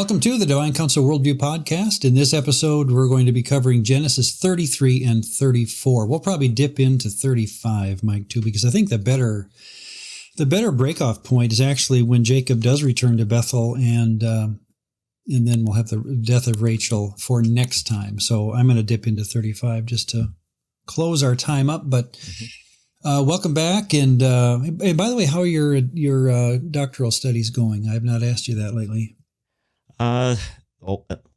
Welcome to the Divine Counsel Worldview Podcast. In this episode, we're going to be covering Genesis 33 and 34. We'll probably dip into 35, Mike, too, because I think the better breakoff point is actually when Jacob does return to Bethel, and then we'll have the death of Rachel for next time. So I'm going to dip into 35 just to close our time up. But welcome back. And by the way, how are your doctoral studies going? I have not asked you that lately. A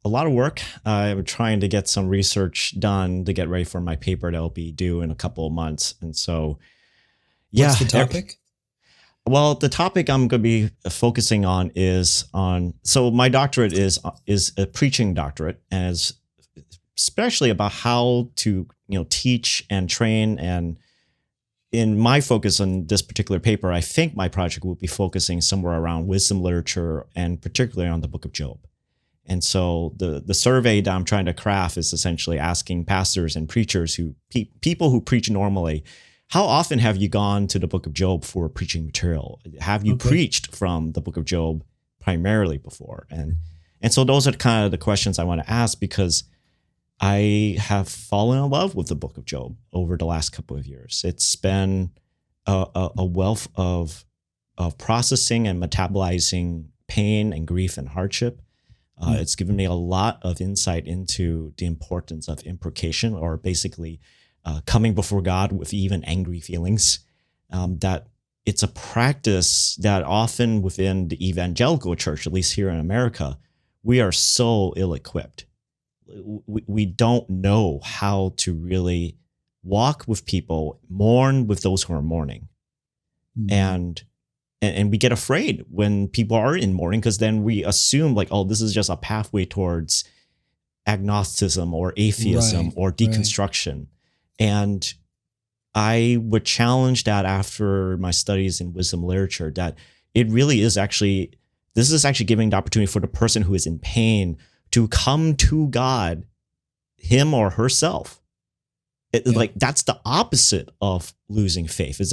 lot of work. I'm trying to get some research done to get ready for my paper that'll be due in a couple of months. And so, yeah. What's the topic? Well, the topic I'm going to be focusing on so my doctorate is a preaching doctorate, and is especially about how to, teach and train. And in my focus on this particular paper, I think my project will be focusing somewhere around wisdom literature, and particularly on the book of Job. And so the survey that I'm trying to craft is essentially asking pastors and preachers people who preach normally, how often have you gone to the book of Job for preaching material? Have you preached from the book of Job primarily before? And so those are kind of the questions I want to ask, because I have fallen in love with the book of Job over the last couple of years. It's been a wealth of processing and metabolizing pain and grief and hardship. It's given me a lot of insight into the importance of imprecation, or basically coming before God with even angry feelings. That it's a practice that often within the evangelical church, at least here in America, we are so ill-equipped. We don't know how to really walk with people, mourn with those who are mourning. And we get afraid when people are in mourning, because then we assume this is just a pathway towards agnosticism or atheism or deconstruction. Right. And I would challenge that after my studies in wisdom literature, that it really is this is actually giving the opportunity for the person who is in pain to come to God, him or herself. That's the opposite of losing faith. It's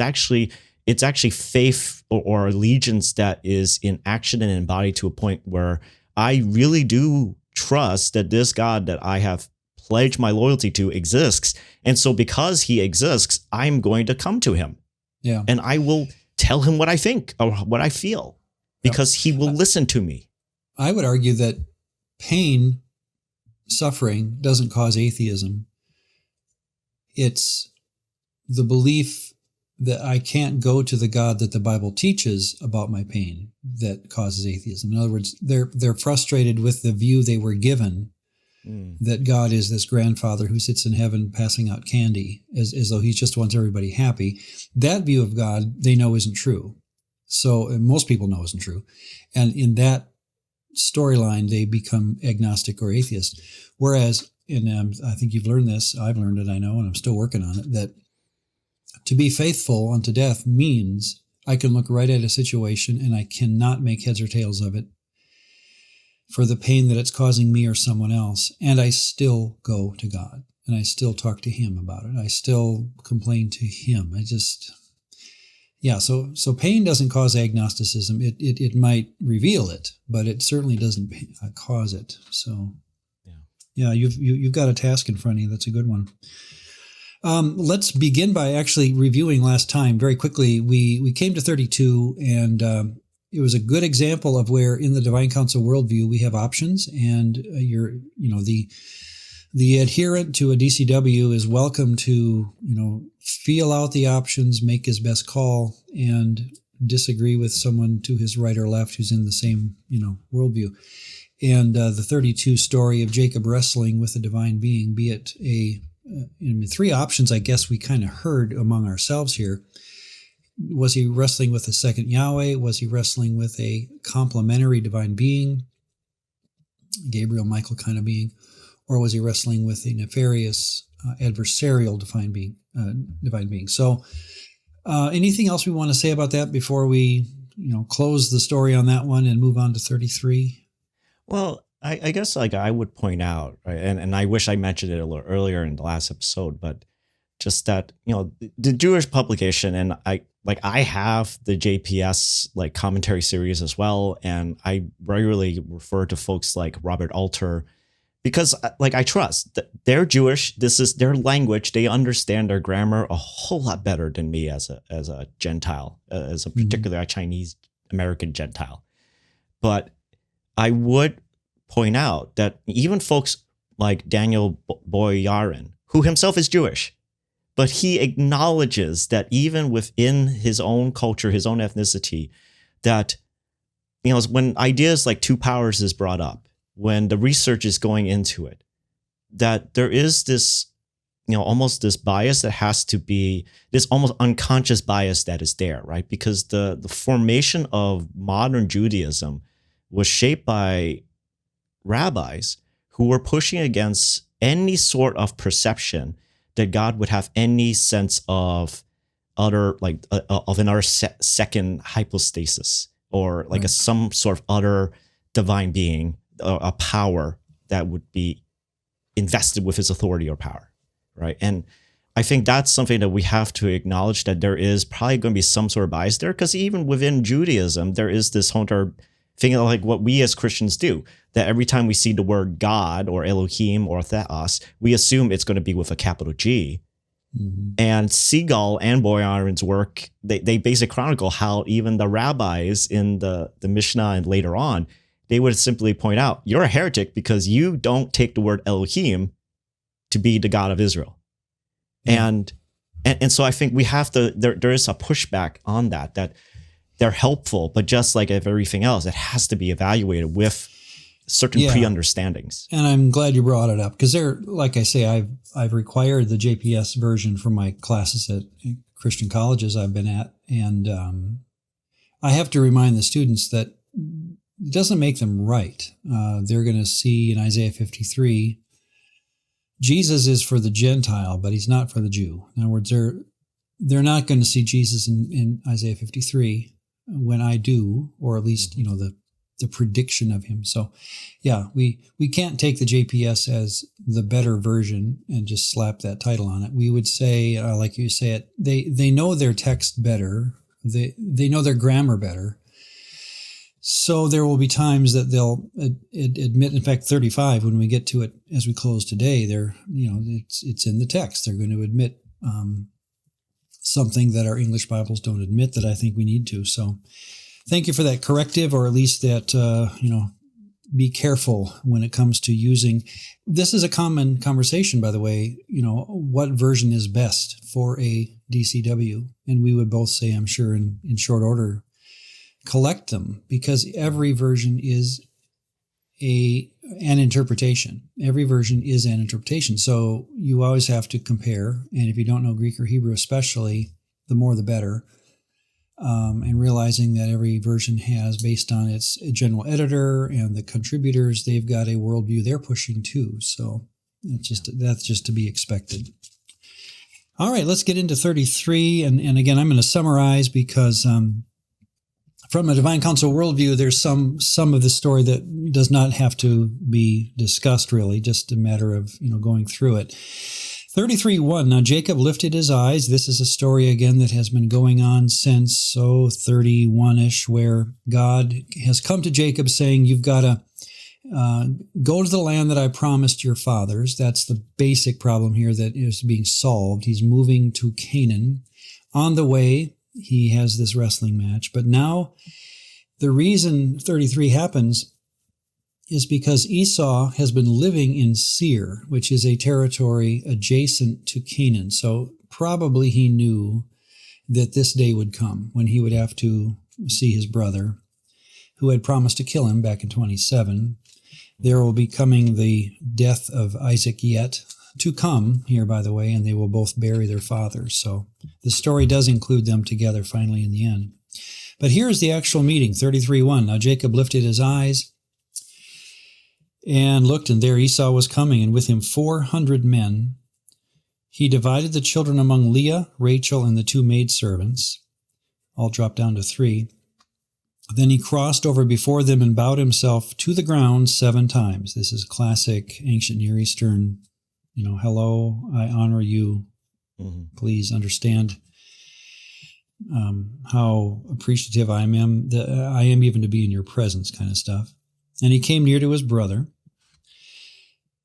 actually faith or allegiance that is in action and embodied to a point where I really do trust that this God that I have pledged my loyalty to exists. And so because he exists, I'm going to come to him. Yeah. And I will tell him what I think or what I feel, because he will listen to me. I would argue that pain, suffering doesn't cause atheism. It's the belief that I can't go to the God that the Bible teaches about my pain that causes atheism. In other words, they're frustrated with the view they were given that God is this grandfather who sits in heaven passing out candy as though he just wants everybody happy. That view of God they know isn't true. So most people know isn't true. And in that storyline, they become agnostic or atheist. Whereas, and I think you've learned this, I've learned it, I know, and I'm still working on it, that to be faithful unto death means I can look right at a situation and I cannot make heads or tails of it for the pain that it's causing me or someone else. And I still go to God and I still talk to him about it. I still complain to him. So pain doesn't cause agnosticism. It might reveal it, but it certainly doesn't cause it. So you've got a task in front of you. That's a good one. Let's begin by actually reviewing last time very quickly. We came to 32, and it was a good example of where in the Divine Counsel worldview we have options, and the adherent to a DCW is welcome to feel out the options, make his best call, and disagree with someone to his right or left who's in the same worldview. And the 32 story of Jacob wrestling with a divine being, be it three options, I guess we kind of heard among ourselves here. Was he wrestling with a second Yahweh? Was he wrestling with a complementary divine being, Gabriel, Michael kind of being? Or was he wrestling with a nefarious, adversarial divine being? So anything else we want to say about that before we close the story on that one and move on to 33? Well, I guess I would point out, right, and I wish I mentioned it a little earlier in the last episode, but just that, the Jewish publication, and I have the JPS like commentary series as well. And I regularly refer to folks like Robert Alter because I trust that they're Jewish. This is their language. They understand their grammar a whole lot better than me as a Gentile, as a particular Chinese American Gentile. But I would point out that even folks like Daniel Boyarin, who himself is Jewish, but he acknowledges that even within his own culture, his own ethnicity, that, when ideas like two powers is brought up, when the research is going into it, that there is this, almost this bias that has to be, this almost unconscious bias that is there, right? Because the formation of modern Judaism was shaped by rabbis who were pushing against any sort of perception that God would have any sense of another second hypostasis, or like some sort of other divine being, a power that would be invested with his authority or power, right? And I think that's something that we have to acknowledge, that there is probably going to be some sort of bias there, because even within Judaism, there is this whole thing like what we as Christians do, that every time we see the word God or Elohim or Theos, we assume it's going to be with a capital G. Mm-hmm. And Seagull and Boyarin's work, they basically chronicle how even the rabbis in the Mishnah and later on, they would simply point out, you're a heretic because you don't take the word Elohim to be the God of Israel. Mm-hmm. And so I think we have to, there is a pushback on that they're helpful, but just like everything else, it has to be evaluated with certain pre-understandings. And I'm glad you brought it up, because like I say, I've required the JPS version for my classes at Christian colleges I've been at. And I have to remind the students that it doesn't make them right. They're going to see in Isaiah 53, Jesus is for the Gentile, but he's not for the Jew. In other words, they're not going to see Jesus in Isaiah 53 when I do, or at least, the prediction of him. So we can't take the JPS as the better version and just slap that title on it. We would say, like you say it, they know their text better. They know their grammar better. So there will be times that they'll admit, in fact, 35, when we get to it as we close today, it's in the text. They're going to admit something that our English Bibles don't admit, that I think we need to. So thank you for that corrective, or at least that, be careful when it comes to using. This is a common conversation, by the way, what version is best for a DCW? And we would both say, I'm sure in short order, collect them, because every version is an interpretation. Every version is an interpretation. So you always have to compare. And if you don't know Greek or Hebrew especially, the more the better. And realizing that every version has, based on its general editor and the contributors, they've got a worldview they're pushing too. So that's just to be expected. All right, let's get into 33. And again, I'm going to summarize, because from a divine counsel worldview, there's some of the story that does not have to be discussed, really, just a matter of going through it. 33:1. Now Jacob lifted his eyes. This is a story again that has been going on since 31-ish, where God has come to Jacob saying, "You've got to go to the land that I promised your fathers." That's the basic problem here that is being solved. He's moving to Canaan. On the way, he has this wrestling match. But now the reason 33 happens is because Esau has been living in Seir, which is a territory adjacent to Canaan. So probably he knew that this day would come when he would have to see his brother, who had promised to kill him back in 27. There will be coming the death of Isaac yet to come here, by the way, and they will both bury their father. So the story does include them together finally in the end. But here's the actual meeting, 33:1. Now Jacob lifted his eyes and looked, and there Esau was coming, and with him 400 men. He divided the children among Leah, Rachel, and the two maidservants. All dropped down to 3. Then he crossed over before them and bowed himself to the ground 7 times. This is classic ancient Near Eastern, hello, I honor you Mm-hmm. Please understand how appreciative I am even to be in your presence, kind of stuff. And he came near to his brother.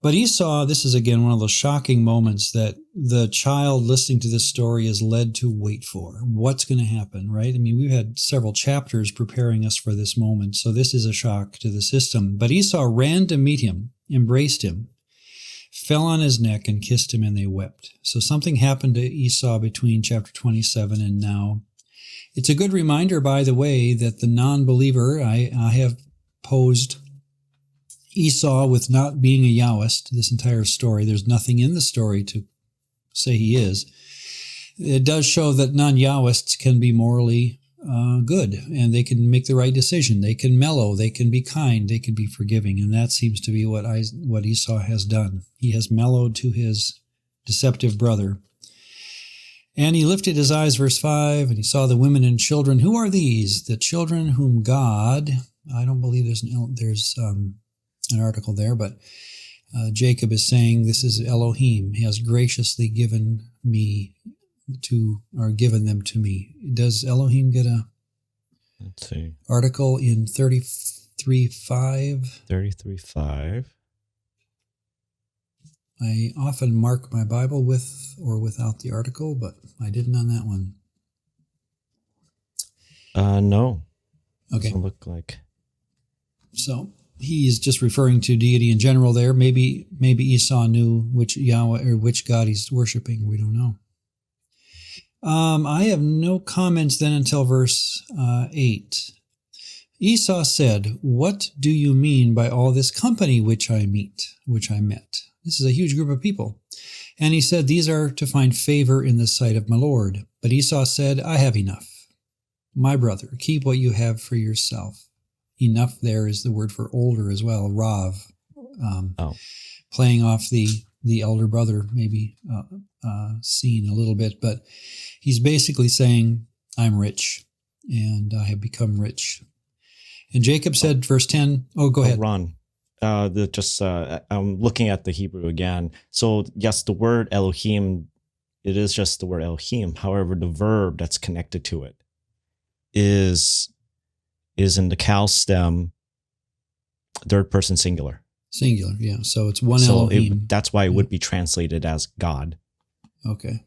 But Esau, this is again one of those shocking moments that the child listening to this story is led to wait for. What's going to happen, right? I mean, we've had several chapters preparing us for this moment, so this is a shock to the system. But Esau ran to meet him, embraced him, fell on his neck and kissed him, and they wept. So something happened to Esau between chapter 27 and now. It's a good reminder, by the way, that the non-believer, I have posed Esau with not being a Yahwist, this entire story. There's nothing in the story to say he is. It does show that non-Yahwists can be morally good, and they can make the right decision. They can mellow, they can be kind, they can be forgiving, and that seems to be what Esau has done. He has mellowed to his deceptive brother. And he lifted his eyes, verse 5, and he saw the women and children. Who are these? The children whom God, I don't believe there's an article there, but Jacob is saying this is Elohim. He has graciously given them to me. Does Elohim get a article in 33:5? 33:5. I often mark my Bible with or without the article, but I didn't on that one. No. Okay. Doesn't look like. So he's just referring to deity in general there. Maybe Esau knew which Yahweh or which God he's worshiping. We don't know. I have no comments then until verse 8. Esau said, "What do you mean by all this company which I met?" This is a huge group of people. And he said, "These are to find favor in the sight of my Lord." But Esau said, "I have enough. My brother, keep what you have for yourself." Enough there is the word for older as well, Rav, playing off the elder brother, maybe scene a little bit. But he's basically saying, I'm rich, and I have become rich. And Jacob said, verse 10, go ahead. Ron, I'm looking at the Hebrew again. So yes, the word Elohim, it is just the word Elohim. However, the verb that's connected to it is in the cal stem, third person singular. Singular, yeah. So it's one Elohim. That's why it would be translated as God. Okay.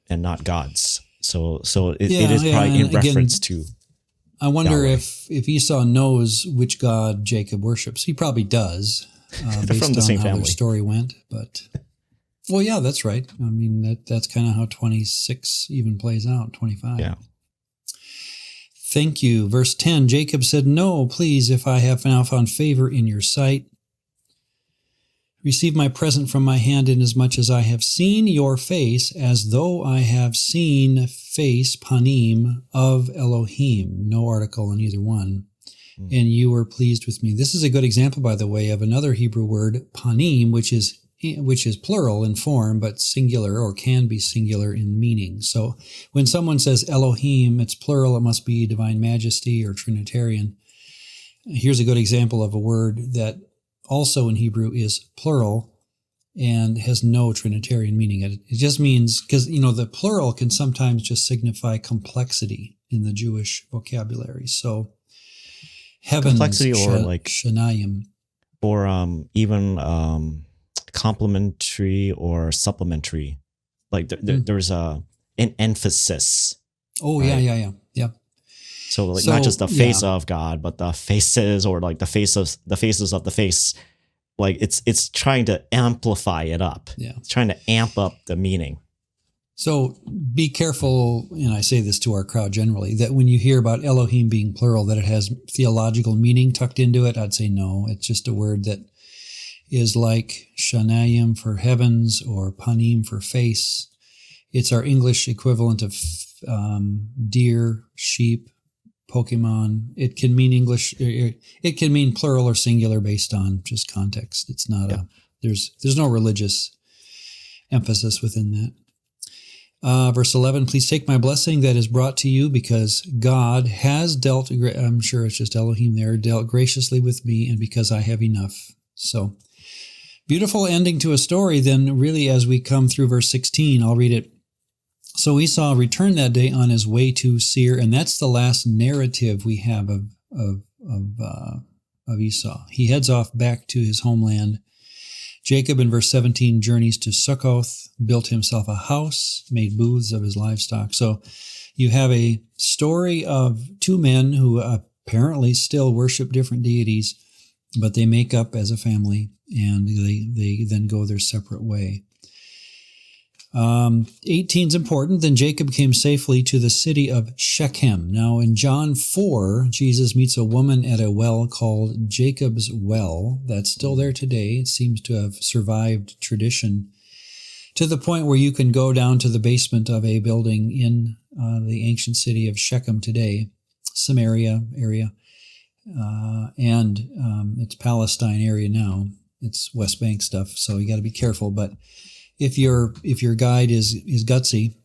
And not gods. So it is probably in reference to I wonder Yahweh. if Esau knows which God Jacob worships. He probably does, based from the on same how family. their story went. But, well, yeah, that's right. I mean, that's kind of how 26 even plays out, 25. Yeah. Thank you. Verse 10, Jacob said, "No, please, if I have now found favor in your sight, receive my present from my hand, inasmuch as I have seen your face, as though I have seen face, panim, of Elohim." No article on either one. And you were pleased with me. This is a good example, by the way, of another Hebrew word, panim, which is plural in form, but singular or can be singular in meaning. So when someone says Elohim, it's plural, it must be divine majesty or Trinitarian. Here's a good example of a word that also in Hebrew is plural and has no Trinitarian meaning. It just means, because, the plural can sometimes just signify complexity in the Jewish vocabulary. So heavens, complexity or like Shanayim. Or even complementary or supplementary. Like there's an emphasis. Oh, right? Yeah. So not just the face of God, but the faces, or like the faces of the face. Like it's trying to amplify it up. Yeah. It's trying to amp up the meaning. So be careful, and I say this to our crowd generally, that when you hear about Elohim being plural, that it has theological meaning tucked into it. I'd say no. It's just a word that is like Shanayim for heavens or Panim for face. It's our English equivalent of deer, sheep, Pokemon. It can mean English. It can mean plural or singular based on just context. It's not there's no religious emphasis within that. Verse 11, "Please take my blessing that is brought to you, because God has dealt," I'm sure it's just Elohim there, "dealt graciously with me, and because I have enough." So beautiful ending to a story. Then really, as we come through verse 16, I'll read it So Esau returned that day on his way to Seir, and that's the last narrative we have of Esau. He heads off back to his homeland. Jacob, in verse 17, journeys to Succoth, built himself a house, made booths of his livestock. So you have a story of two men who apparently still worship different deities, but they make up as a family, and they then go their separate way. 18 is important. Then Jacob came safely to the city of Shechem. Now in John 4, Jesus meets a woman at a well called Jacob's Well. That's still there today. It seems to have survived tradition to the point where you can go down to the basement of a building in the ancient city of Shechem today, Samaria area, and it's Palestine area now. It's West Bank stuff, so you got to be careful. But if your guide is gutsy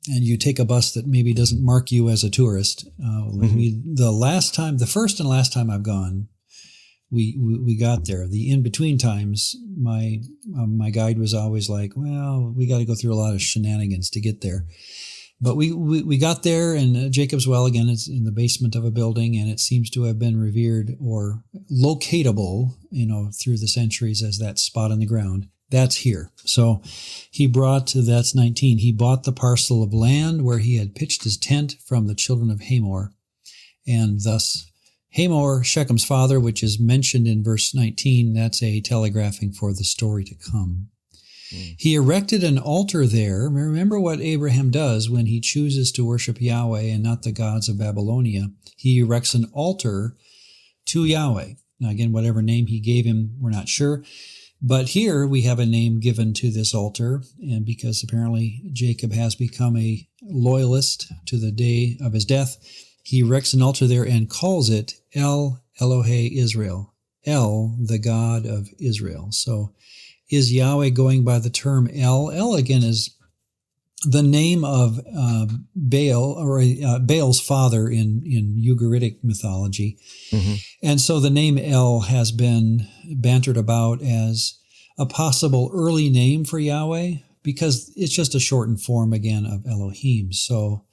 and you take a bus that maybe doesn't mark you as a tourist, the first and last time I've gone, we got there. The in-between times, my guide was always like, well, we got to go through a lot of shenanigans to get there. But we got there, and Jacob's Well, again, it's in the basement of a building, and it seems to have been revered or locatable, through the centuries as that spot on the ground. That's here. So that's 19. He bought the parcel of land where he had pitched his tent from the children of Hamor, and thus Hamor, Shechem's father, which is mentioned in verse 19, that's a telegraphing for the story to come. He erected an altar there. Remember what Abraham does when he chooses to worship Yahweh and not the gods of Babylonia. He erects an altar to Yahweh. Now, again, whatever name he gave him, we're not sure. But here we have a name given to this altar, and because apparently Jacob has become a loyalist to the day of his death, he erects an altar there and calls it El Elohe Israel, El, the God of Israel. So is Yahweh going by the term El? El, again, is the name of Baal, or Baal's father in Ugaritic mythology. Mm-hmm. And so the name El has been bantered about as a possible early name for Yahweh, because it's just a shortened form, again, of Elohim. So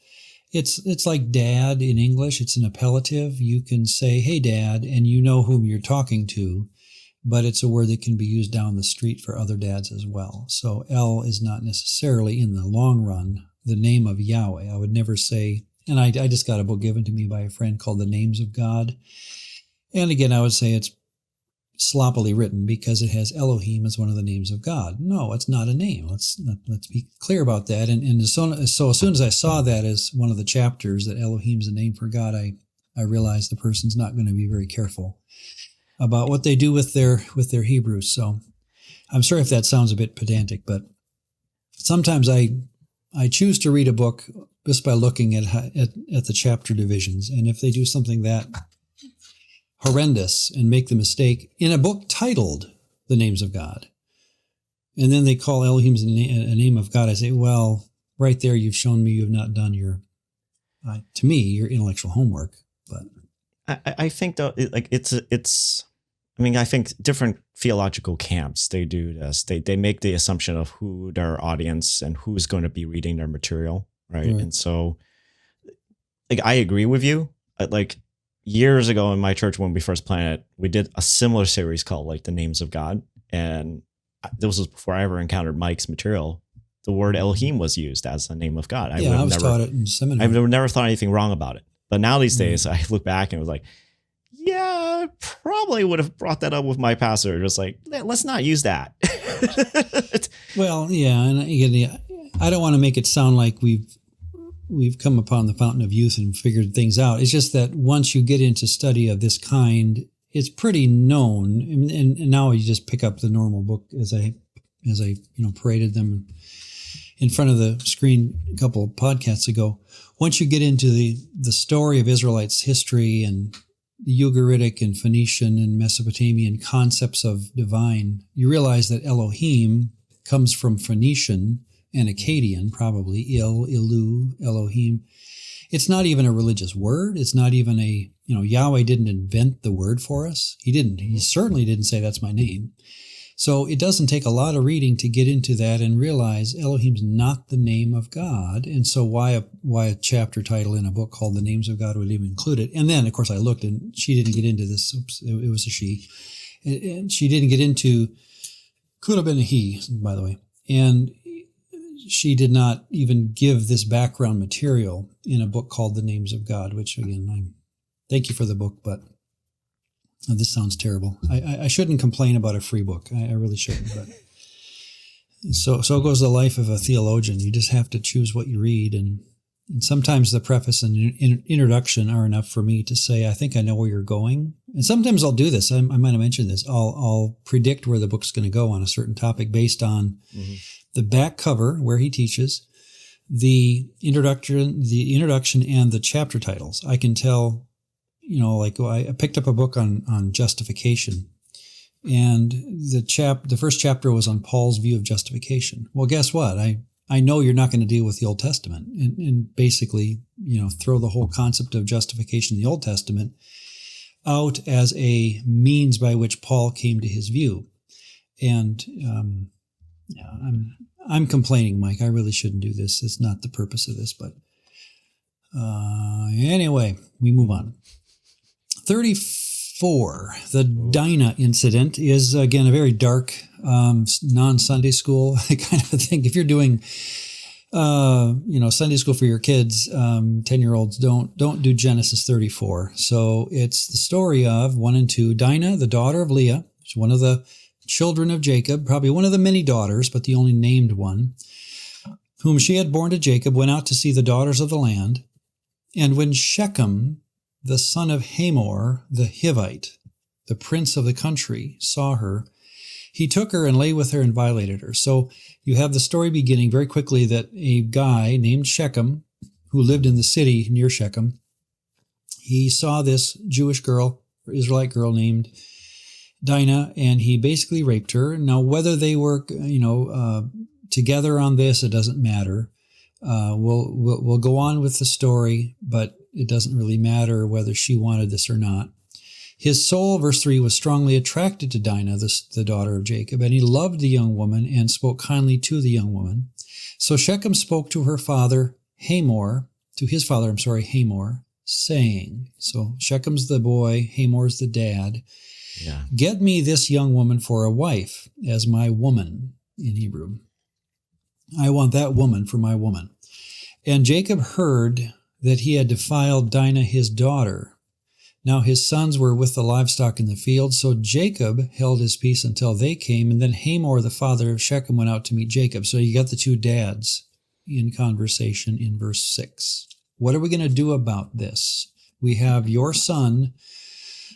it's like dad in English. It's an appellative. You can say, hey, dad, and you know whom you're talking to, but it's a word that can be used down the street for other dads as well. So El is not necessarily, in the long run, the name of Yahweh. I would never say, and I just got a book given to me by a friend called The Names of God. And again, I would say it's sloppily written because it has Elohim as one of the names of God. No, it's not a name. Let's be clear about that. And so as soon as I saw that as one of the chapters, that Elohim's a name for God, I realized the person's not going to be very careful about what they do with their Hebrews. So I'm sorry if that sounds a bit pedantic, but sometimes I choose to read a book just by looking at the chapter divisions. And if they do something that horrendous and make the mistake in a book titled The Names of God, and then they call Elohim a name of God, I say, well, right there you've shown me you have not done your intellectual homework. But I think though, I think different theological camps, they do this. They make the assumption of who their audience and who's going to be reading their material, right? And so, I agree with you. Years ago in my church when we first planted, we did a similar series called The Names of God, and this was before I ever encountered Mike's material. The word Elohim was used as the name of God. I was taught it in seminary. I've never thought anything wrong about it. But now these days, I look back and was like, yeah, I probably would have brought that up with my pastor. Just let's not use that. Well, yeah. And again, I don't want to make it sound like we've come upon the fountain of youth and figured things out. It's just that once you get into study of this kind, it's pretty known. And now you just pick up the normal book as I paraded them in front of the screen a couple of podcasts ago. Once you get into the story of Israelites' history and the Ugaritic and Phoenician and Mesopotamian concepts of divine, you realize that Elohim comes from Phoenician and Akkadian, probably, Ilu, Elohim. It's not even a religious word. It's not even Yahweh didn't invent the word for us. He didn't. He certainly didn't say that's my name. So it doesn't take a lot of reading to get into that and realize Elohim's not the name of God. And so why a chapter title in a book called The Names of God would even include it. And then, of course, I looked and she didn't get into this. Oops, it was a she. And she didn't get into, could have been a he, by the way. And she did not even give this background material in a book called The Names of God, which, again, thank you for the book, but this sounds terrible. I shouldn't complain about a free book. I really shouldn't. But so goes the life of a theologian. You just have to choose what you read. And sometimes the preface and introduction are enough for me to say, I think I know where you're going. And sometimes I'll do this. I might have mentioned this. I'll predict where the book's going to go on a certain topic based on the back cover where he teaches, the introduction and the chapter titles. I can tell. Like I picked up a book on justification, and the first chapter was on Paul's view of justification. Well, guess what? I know you're not going to deal with the Old Testament and basically, throw the whole concept of justification in the Old Testament out as a means by which Paul came to his view. And I'm complaining, Mike. I really shouldn't do this. It's not the purpose of this, but anyway, we move on. 34, the Dinah incident is, again, a very dark, non-Sunday school kind of a thing. If you're doing, Sunday school for your kids, 10-year-olds, don't do Genesis 34. So it's the story of 1 and 2. Dinah, the daughter of Leah, she's one of the children of Jacob, probably one of the many daughters, but the only named one, whom she had borne to Jacob, went out to see the daughters of the land. And when Shechem, the son of Hamor, the Hivite, the prince of the country, saw her, he took her and lay with her and violated her. So you have the story beginning very quickly that a guy named Shechem, who lived in the city near Shechem, he saw this Jewish girl, or Israelite girl named Dinah, and he basically raped her. Now, whether they were, together on this, it doesn't matter. We'll go on with the story, but it doesn't really matter whether she wanted this or not. His soul, verse 3, was strongly attracted to Dinah, the daughter of Jacob, and he loved the young woman and spoke kindly to the young woman. So Shechem spoke to his father Hamor, saying, so Shechem's the boy, Hamor's the dad. Yeah. Get me this young woman for a wife as my woman in Hebrew. I want that woman for my woman. And Jacob heard that he had defiled Dinah his daughter. Now his sons were with the livestock in the field, so Jacob held his peace until they came, and then Hamor, the father of Shechem, went out to meet Jacob. So you got the two dads in conversation in verse 6. What are we going to do about this? We have your son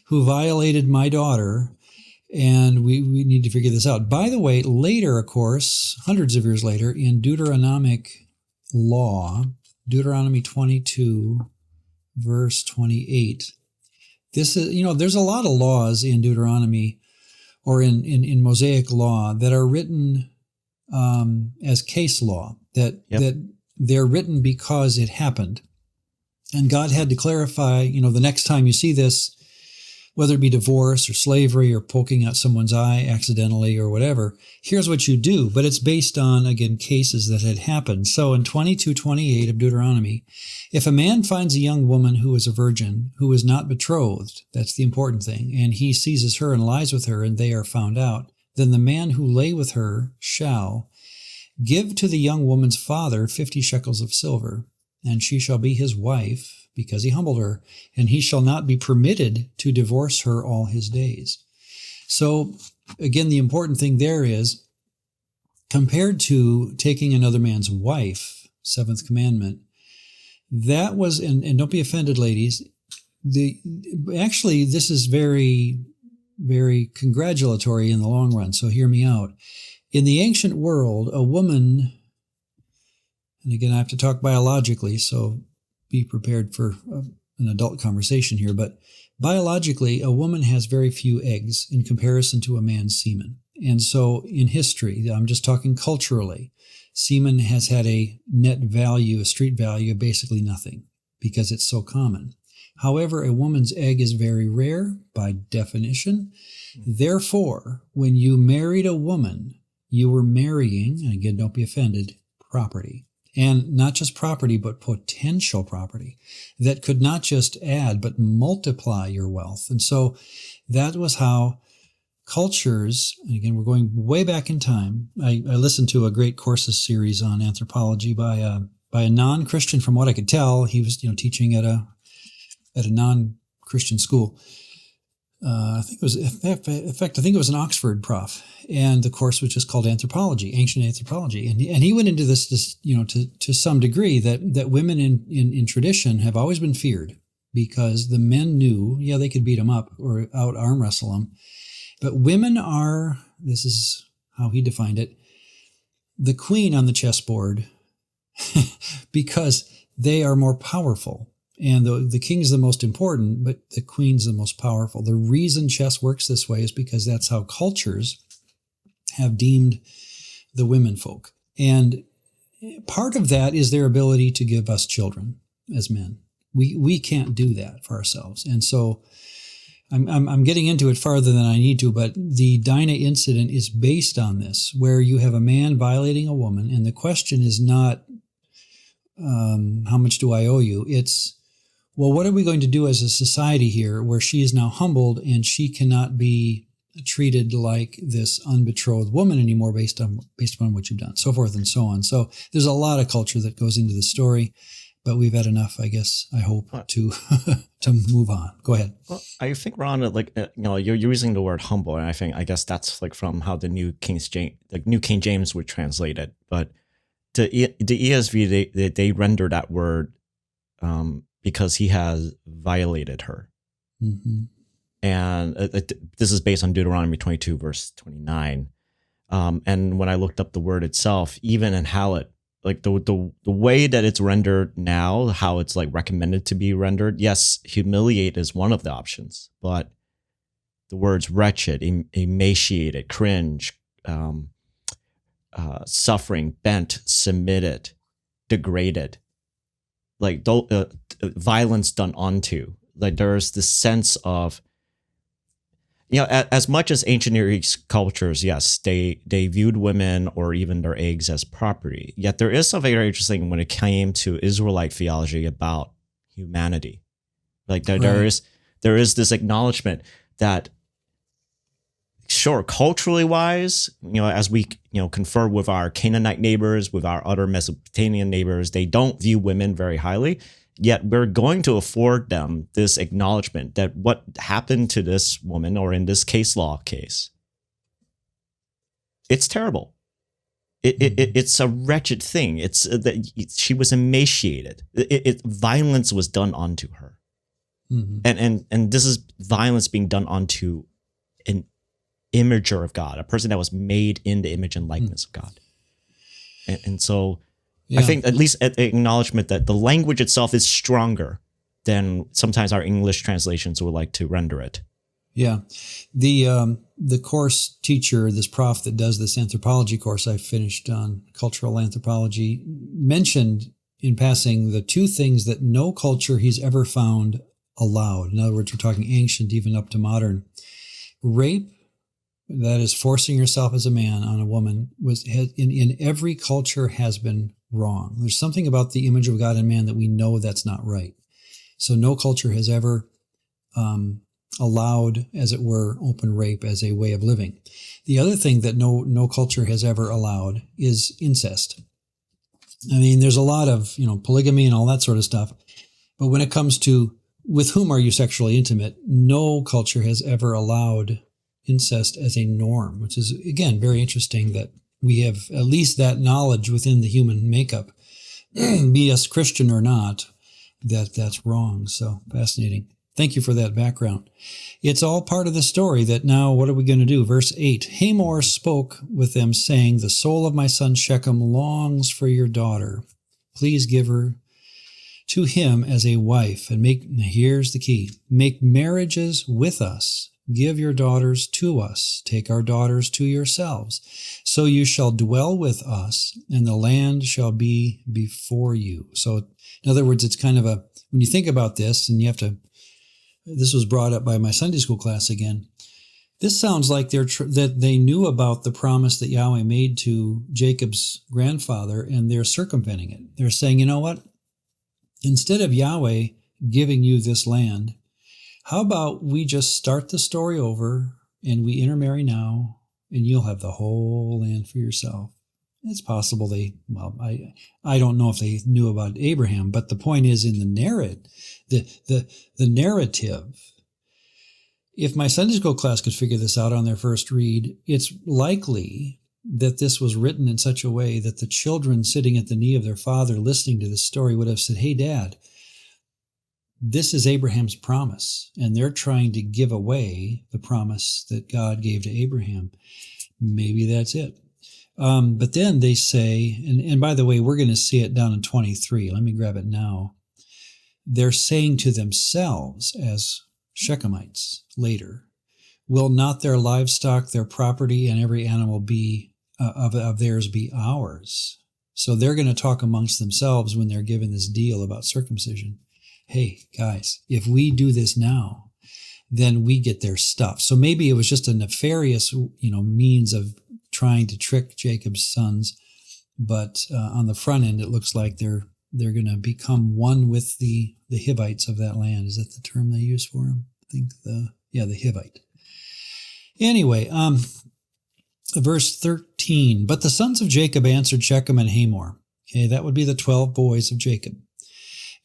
who violated my daughter, and we need to figure this out. By the way, later, of course, hundreds of years later, in Deuteronomic law, Deuteronomy 22, verse 28, this is, there's a lot of laws in Deuteronomy or in Mosaic law that are written as case law, that they're written because it happened. And God had to clarify, the next time you see this, whether it be divorce or slavery or poking out someone's eye accidentally or whatever, here's what you do. But it's based on, again, cases that had happened. So in 22:28 of Deuteronomy, if a man finds a young woman who is a virgin, who is not betrothed, that's the important thing, and he seizes her and lies with her, and they are found out, then the man who lay with her shall give to the young woman's father 50 shekels of silver, and she shall be his wife, because he humbled her, and he shall not be permitted to divorce her all his days. So, again, the important thing there is, compared to taking another man's wife, seventh commandment, that was, and don't be offended, ladies, actually, this is very, very congratulatory in the long run, so hear me out. In the ancient world, a woman, and again, I have to talk biologically, so be prepared for an adult conversation here, but biologically, a woman has very few eggs in comparison to a man's semen. And so in history, I'm just talking culturally, semen has had a net value, a street value of basically nothing because it's so common. However, a woman's egg is very rare by definition. Therefore, when you married a woman, you were marrying, and again, don't be offended, property. And not just property, but potential property that could not just add, but multiply your wealth. And so that was how cultures, and again, we're going way back in time. I listened to a great courses series on anthropology by a non-Christian, from what I could tell. He was, teaching at a non-Christian school. I think it was an Oxford prof, and the course was just called anthropology, ancient anthropology, and he went into this to some degree that women in tradition have always been feared because the men knew, they could beat them up or out arm wrestle them, but women are, this is how he defined it, the queen on the chessboard because they are more powerful. And the king's the most important, but the queen's the most powerful. The reason chess works this way is because that's how cultures have deemed the women folk. And part of that is their ability to give us children as men. We can't do that for ourselves. And so I'm getting into it farther than I need to, but the Dinah incident is based on this, where you have a man violating a woman, and the question is not how much do I owe you? It's, well, what are we going to do as a society here where she is now humbled and she cannot be treated like this unbetrothed woman anymore based upon what you've done, so forth and so on. So there's a lot of culture that goes into the story, but we've had enough, I guess, I hope, to to move on. Go ahead. Well, I think, Ron, you're using the word humble, and I guess that's from how the New King James would translate it. But the ESV, they render that word because he has violated her. Mm-hmm. And this is based on Deuteronomy 22, verse 29. And when I looked up the word itself, even in how it, the way that it's rendered now, how it's recommended to be rendered, yes, humiliate is one of the options, but the words wretched, emaciated, cringe, suffering, bent, submitted, degraded, violence done onto. There's this sense of, as much as ancient Near East cultures, yes, they viewed women or even their eggs as property. Yet there is something very interesting when it came to Israelite theology about humanity. There is this acknowledgement that, sure, culturally wise, as we confer with our Canaanite neighbors, with our other Mesopotamian neighbors, they don't view women very highly. Yet we're going to afford them this acknowledgement that what happened to this woman, or in this case case, it's terrible. It's a wretched thing. It's that she was emaciated. Violence was done onto her, and this is violence being done onto an imager of God, a person that was made in the image and likeness of God, and so. Yeah. I think at least an acknowledgement that the language itself is stronger than sometimes our English translations would like to render it. Yeah. The course teacher, this prof that does this anthropology course I finished on cultural anthropology, mentioned in passing the two things that no culture he's ever found allowed. In other words, we're talking ancient, even up to modern. Rape, that is forcing yourself as a man on a woman, in every culture has been wrong. There's something about the image of God in man that we know that's not right. So no culture has ever allowed, as it were, open rape as a way of living. The other thing that no culture has ever allowed is incest. I mean, there's a lot of, polygamy and all that sort of stuff. But when it comes to with whom are you sexually intimate, no culture has ever allowed incest as a norm, which is, again, very interesting that we have at least that knowledge within the human makeup, be us Christian or not, that's wrong. So fascinating. Thank you for that background. It's all part of the story that now what are we going to do? Verse 8, Hamor spoke with them saying, the soul of my son Shechem longs for your daughter. Please give her to him as a wife and here's the key, make marriages with us. Give your daughters to us. Take our daughters to yourselves. So you shall dwell with us, and the land shall be before you. So, in other words, it's kind of when you think about this, and you have to this was brought up by my Sunday school class again. This sounds like that they knew about the promise that Yahweh made to Jacob's grandfather, and they're circumventing it. They're saying, you know what? Instead of Yahweh giving you this land, how about we just start the story over and we intermarry now, and you'll have the whole land for yourself. It's possible I don't know if they knew about Abraham, but the point is in the narrative, if my Sunday school class could figure this out on their first read, it's likely that this was written in such a way that the children sitting at the knee of their father listening to this story would have said, hey, Dad, this is Abraham's promise, and they're trying to give away the promise that God gave to Abraham. Maybe that's it. But then they say, and by the way, we're going to see it down in 23. Let me grab it now. They're saying to themselves as Shechemites later, will not their livestock, their property, and every animal be of theirs be ours? So they're going to talk amongst themselves when they're given this deal about circumcision. Hey, guys, if we do this now, then we get their stuff. So maybe it was just a nefarious, means of trying to trick Jacob's sons. But on the front end, it looks like they're going to become one with the Hivites of that land. Is that the term they use for them? I think the Hivite. Anyway, verse 13. But the sons of Jacob answered Shechem and Hamor. Okay, that would be the 12 boys of Jacob.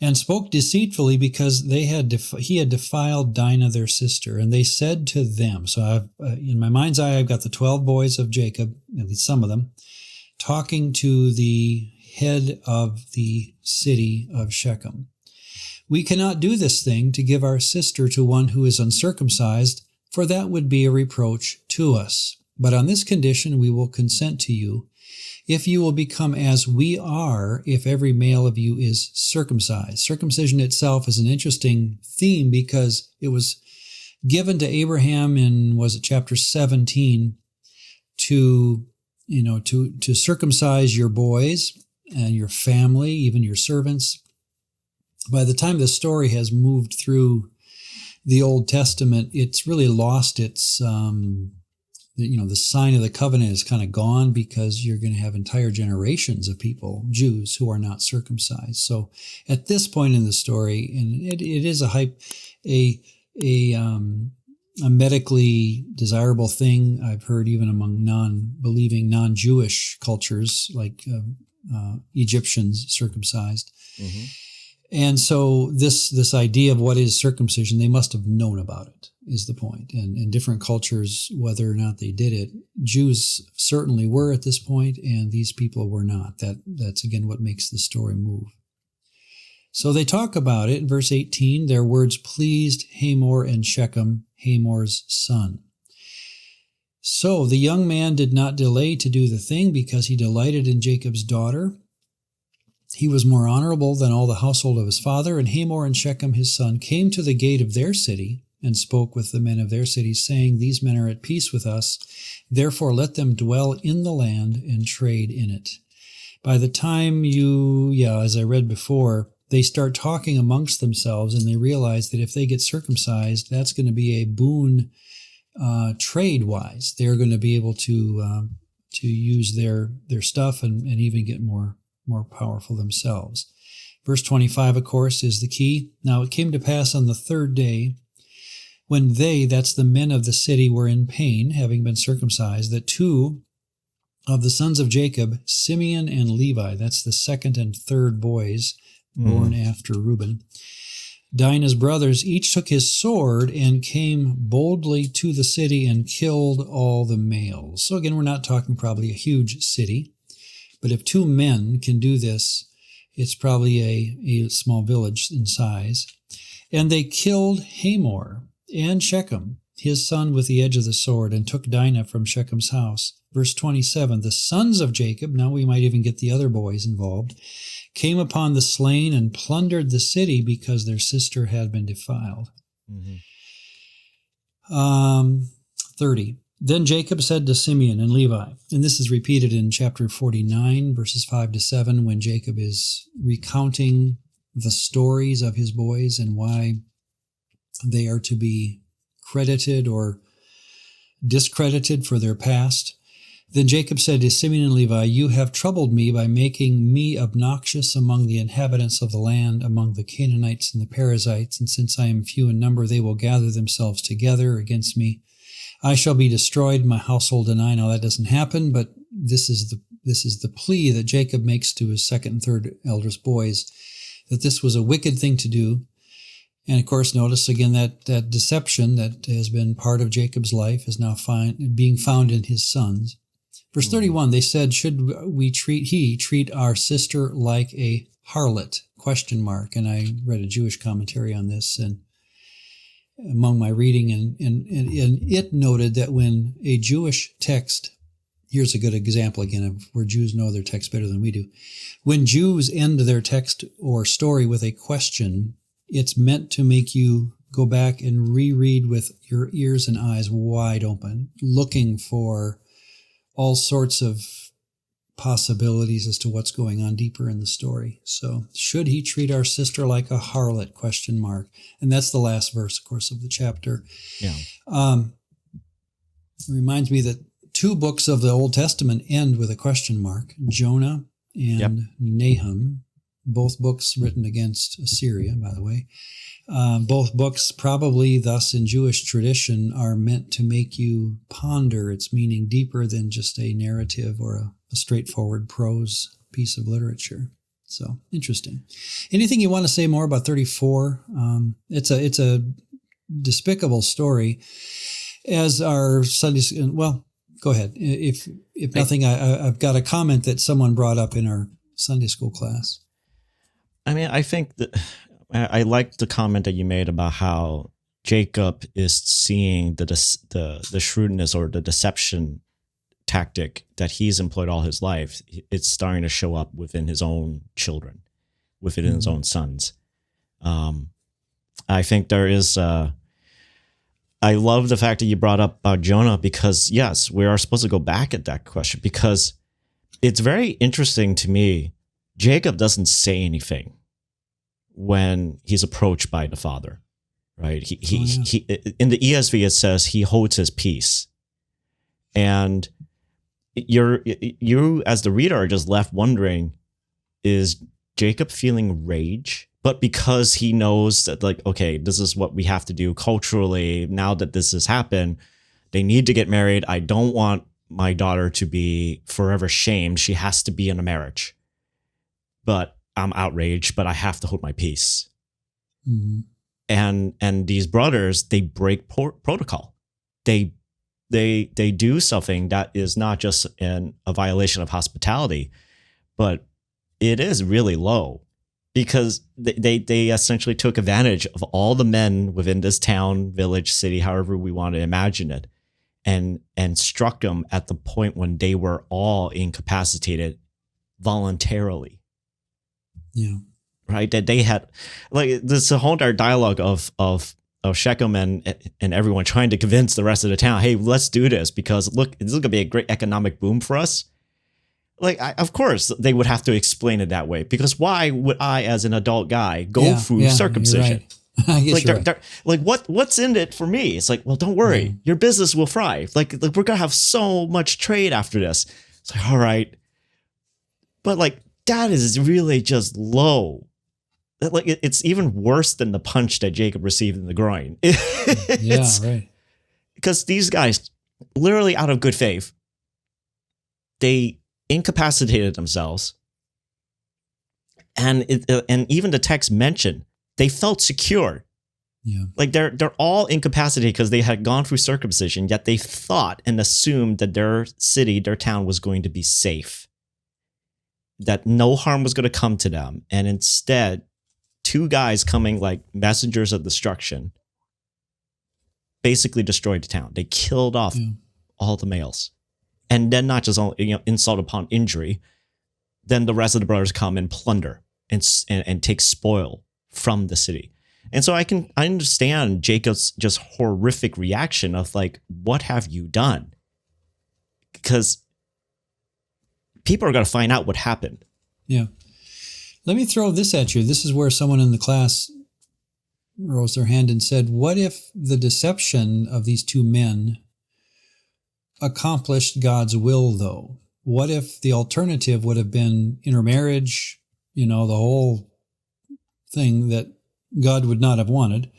And spoke deceitfully because he had defiled Dinah their sister. And they said to them, so in my mind's eye, I've got the 12 boys of Jacob, at least some of them, talking to the head of the city of Shechem. We cannot do this thing to give our sister to one who is uncircumcised, for that would be a reproach to us. But on this condition we will consent to you, if you will become as we are, if every male of you is circumcised. Circumcision itself is an interesting theme because it was given to Abraham in, chapter 17, to circumcise your boys and your family, even your servants. By the time the story has moved through the Old Testament, it's really lost its the sign of the covenant is kind of gone, because you're going to have entire generations of people, Jews, who are not circumcised. So at this point in the story, and it is a medically desirable thing, I've heard, even among non-believing, non-Jewish cultures like Egyptians circumcised. Mm-hmm. And so this idea of what is circumcision, they must have known about it, is the point. And in different cultures, whether or not they did it, Jews certainly were at this point, and these people were not. That's again what makes the story move. So they talk about it in verse 18. Their words pleased Hamor and Shechem, Hamor's son. So the young man did not delay to do the thing, because he delighted in Jacob's daughter. He was more honorable than all the household of his father, and Hamor and Shechem his son came to the gate of their city and spoke with the men of their city, saying, these men are at peace with us, therefore let them dwell in the land and trade in it. By the time as I read before, they start talking amongst themselves, and they realize that if they get circumcised, that's going to be a boon trade-wise. They're going to be able to use their stuff and even get more powerful themselves. Verse 25, of course, is the key. Now it came to pass on the third day, when they, that's the men of the city, were in pain, having been circumcised, that two of the sons of Jacob, Simeon and Levi, that's the second and third boys born after Reuben, Dinah's brothers, each took his sword and came boldly to the city and killed all the males. So again, we're not talking probably a huge city, but if two men can do this, it's probably a small village in size. And they killed Hamor and Shechem, his son, with the edge of the sword, and took Dinah from Shechem's house. Verse 27, the sons of Jacob, now we might even get the other boys involved, came upon the slain and plundered the city because their sister had been defiled. 30. Then Jacob said to Simeon and Levi, and this is repeated in chapter 49, verses 5-7, when Jacob is recounting the stories of his boys and why They are to be credited or discredited for their past. Then Jacob said to Simeon and Levi, "You have troubled me by making me obnoxious among the inhabitants of the land, among the Canaanites and the Perizzites, and since I am few in number, they will gather themselves together against me. I shall be destroyed, my household and I." Now that doesn't happen, but this is the plea that Jacob makes to his second and third eldest boys, that this was a wicked thing to do. And of course, notice again that deception that has been part of Jacob's life is now being found in his sons. Verse 31, they said, "Should he treat our sister like a harlot?" ? And I read a Jewish commentary on this and among my reading, and it noted that when a Jewish text, here's a good example again of where Jews know their text better than we do. When Jews end their text or story with a question, it's meant to make you go back and reread with your ears and eyes wide open, looking for all sorts of possibilities as to what's going on deeper in the story. So, should he treat our sister like a harlot? ? And that's the last verse, of course, of the chapter. Yeah. It reminds me that 2 books of the Old Testament end with a question mark, Jonah and Nahum, both books written against Assyria, by the way. Both books, probably thus in Jewish tradition, are meant to make you ponder its meaning deeper than just a narrative or a straightforward prose piece of literature. So, interesting. Anything you want to say more about 34? It's a despicable story. As our Sunday, well, go ahead. If nothing, I've got a comment that someone brought up in our Sunday school class. I mean, I think that I like the comment that you made about how Jacob is seeing the shrewdness or the deception tactic that he's employed all his life. It's starting to show up within his own children, within his own sons. I think there is. I love the fact that you brought up about Jonah, because yes, we are supposed to go back at that question, because it's very interesting to me. Jacob doesn't say anything when he's approached by the father, right? He in the ESV, it says he holds his peace. And you as the reader are just left wondering, is Jacob feeling rage? But because he knows that, like, okay, this is what we have to do culturally, now that this has happened, they need to get married. I don't want my daughter to be forever shamed. She has to be in a marriage. But I'm outraged, but I have to hold my peace. Mm-hmm. And these brothers, they break protocol. They do something that is not just a violation of hospitality, but it is really low, because they essentially took advantage of all the men within this town, village, city, however we want to imagine it, and struck them at the point when they were all incapacitated voluntarily. Yeah. Right. That they had, like, this whole entire dialogue of Shechem and everyone trying to convince the rest of the town, hey, let's do this, because look, this is going to be a great economic boom for us. Like, of course, they would have to explain it that way, because why would I, as an adult guy, go through circumcision? Right. I guess like, they're, like, what's in it for me? It's like, well, don't worry, your business will thrive. Like we're gonna have so much trade after this. It's like, all right, but like, that is really just low. Like, it's even worse than the punch that Jacob received in the groin. Right. Because these guys, literally out of good faith, they incapacitated themselves, and even the text mentioned they felt secure. Yeah, like they're all incapacitated because they had gone through circumcision, yet they thought and assumed that their city, their town, was going to be safe, that no harm was going to come to them, and instead, 2 guys coming like messengers of destruction basically destroyed the town. They killed off all the males. And then not just insult upon injury, then the rest of the brothers come and plunder and take spoil from the city. And so I understand Jacob's just horrific reaction of like, what have you done? Because people are going to find out what happened. Yeah. Let me throw this at you. This is where someone in the class rose their hand and said, what if the deception of these two men accomplished God's will, though? What if the alternative would have been intermarriage, the whole thing that God would not have wanted?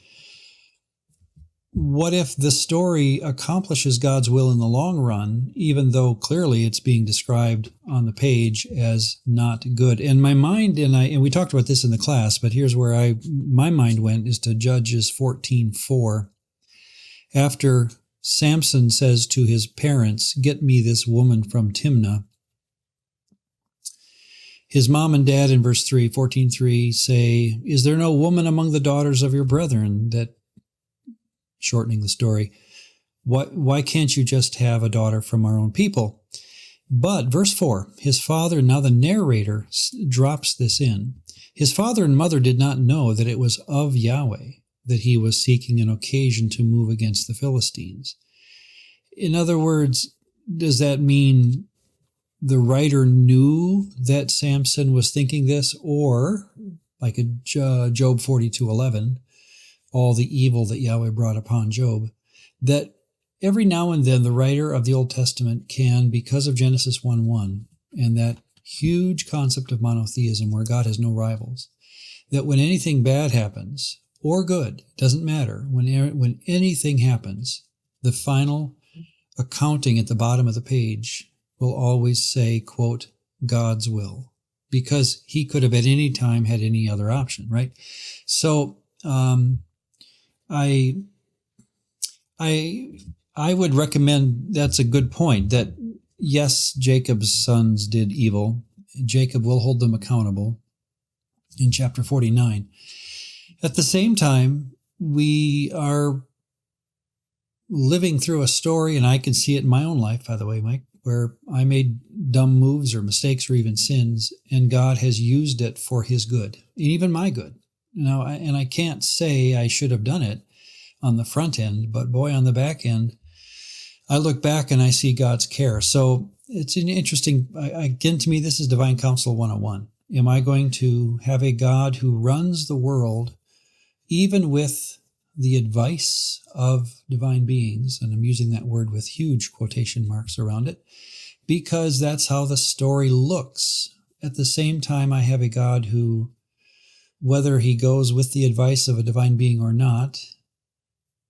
What if the story accomplishes God's will in the long run, even though clearly it's being described on the page as not good? And my mind, and we talked about this in the class, but here's where my mind went, is to Judges 14:4. After Samson says to his parents, "Get me this woman from Timnah," his mom and dad in verse 3, 14:3 say, "Is there no woman among the daughters of your brethren that," shortening the story, "why can't you just have a daughter from our own people?" But verse 4, his father, now the narrator drops this in. His father and mother did not know that it was of Yahweh that he was seeking an occasion to move against the Philistines. In other words, does that mean the writer knew that Samson was thinking this, or like a Job 42:11, all the evil that Yahweh brought upon Job, that every now and then the writer of the Old Testament can, because of Genesis 1:1 and that huge concept of monotheism where God has no rivals, that when anything bad happens, or good, doesn't matter, when anything happens, the final accounting at the bottom of the page will always say, quote, God's will, because he could have at any time had any other option, right? So, I would recommend, that's a good point, that yes, Jacob's sons did evil. Jacob will hold them accountable in chapter 49. At the same time, we are living through a story, and I can see it in my own life, by the way, Mike, where I made dumb moves or mistakes or even sins, and God has used it for his good, and even my good. And I can't say I should have done it on the front end, but boy, on the back end, I look back and I see God's care. So it's an interesting, again, to me, this is Divine Counsel 101. Am I going to have a God who runs the world, even with the advice of divine beings? And I'm using that word with huge quotation marks around it, because that's how the story looks. At the same time, I have a God who, whether he goes with the advice of a divine being or not,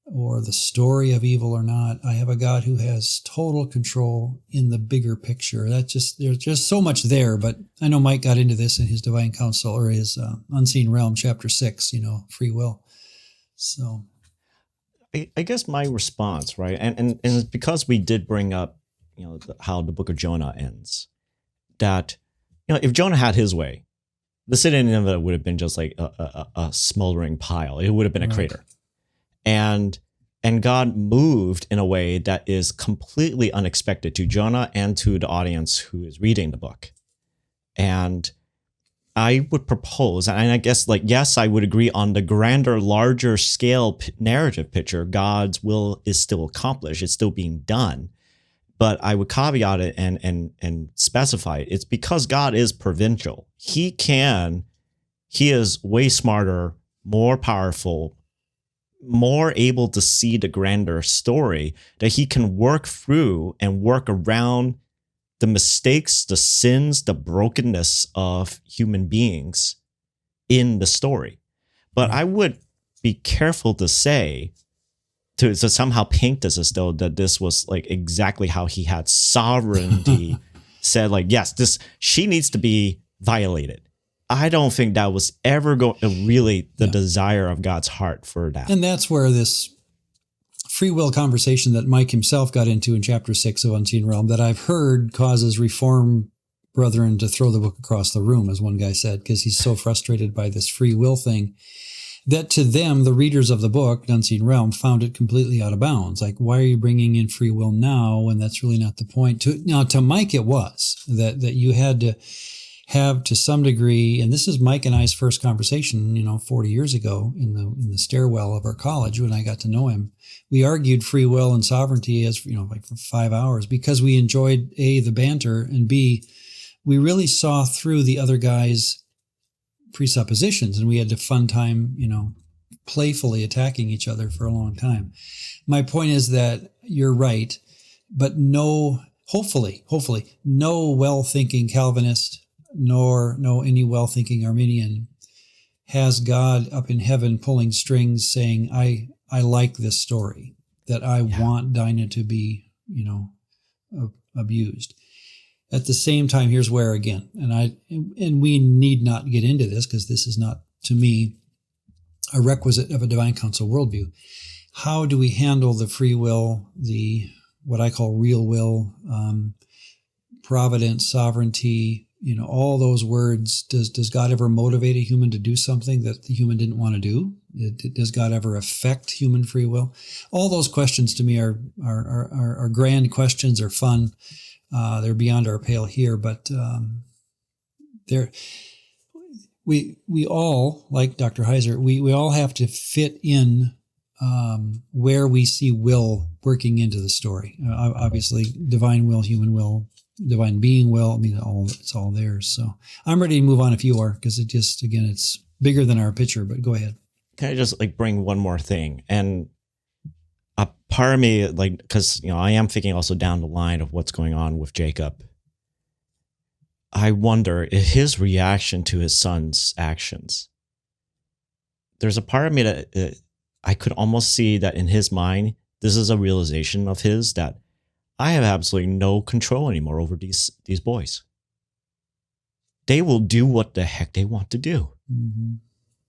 or the story of evil or not, I have a God who has total control in the bigger picture. There's just so much there, but I know Mike got into this in his Divine Counsel, or his Unseen Realm, chapter 6, free will. So I guess my response, right, and it's because we did bring up, how the book of Jonah ends, that, if Jonah had his way, the city of Nineveh would have been just like a smoldering pile. It would have been a crater. And God moved in a way that is completely unexpected to Jonah and to the audience who is reading the book. And I would propose, and I guess, yes, I would agree on the grander, larger scale narrative picture. God's will is still accomplished. It's still being done. But I would caveat it and specify it. It's because God is providential. He is way smarter, more powerful, more able to see the grander story, that he can work through and work around the mistakes, the sins, the brokenness of human beings in the story. But I would be careful to say, to somehow paint this as though that this was exactly how he had sovereignty said, yes, she needs to be violated. I don't think that was ever really the desire of God's heart for that. And that's where this free will conversation that Mike himself got into in chapter 6 of Unseen Realm, that I've heard causes Reformed brethren to throw the book across the room, as one guy said, because he's so frustrated by this free will thing, that to them, the readers of the book, Unseen Realm, found it completely out of bounds. Why are you bringing in free will now when that's really not the point? To Mike, it was that you had to have, to some degree, and this is Mike and I's first conversation, 40 years ago in the stairwell of our college when I got to know him. We argued free will and sovereignty as, for 5 hours, because we enjoyed A, the banter, and B, we really saw through the other guy's presuppositions, and we had a fun time, playfully attacking each other for a long time. My point is that you're right, but hopefully, no well-thinking Calvinist nor any well-thinking Arminian has God up in heaven pulling strings saying, I like this story, that I want Dinah to be, abused. At the same time, here's where again, and we need not get into this because this is not, to me, a requisite of a divine counsel worldview. How do we handle the free will, what I call real will, providence, sovereignty, all those words? Does God ever motivate a human to do something that the human didn't want to do? Does God ever affect human free will? All those questions to me are grand questions, are fun. They're beyond our pale here, but we all, like Dr. Heiser, we all have to fit in where we see will working into the story. Obviously, divine will, human will, divine being will. It's all there. So I'm ready to move on if you are, because it's bigger than our picture. But go ahead. Can I just bring one more thing? And a part of me, because I am thinking also down the line of what's going on with Jacob. I wonder if his reaction to his son's actions. There's a part of me that I could almost see that in his mind, this is a realization of his that I have absolutely no control anymore over these boys. They will do what the heck they want to do. Mm-hmm.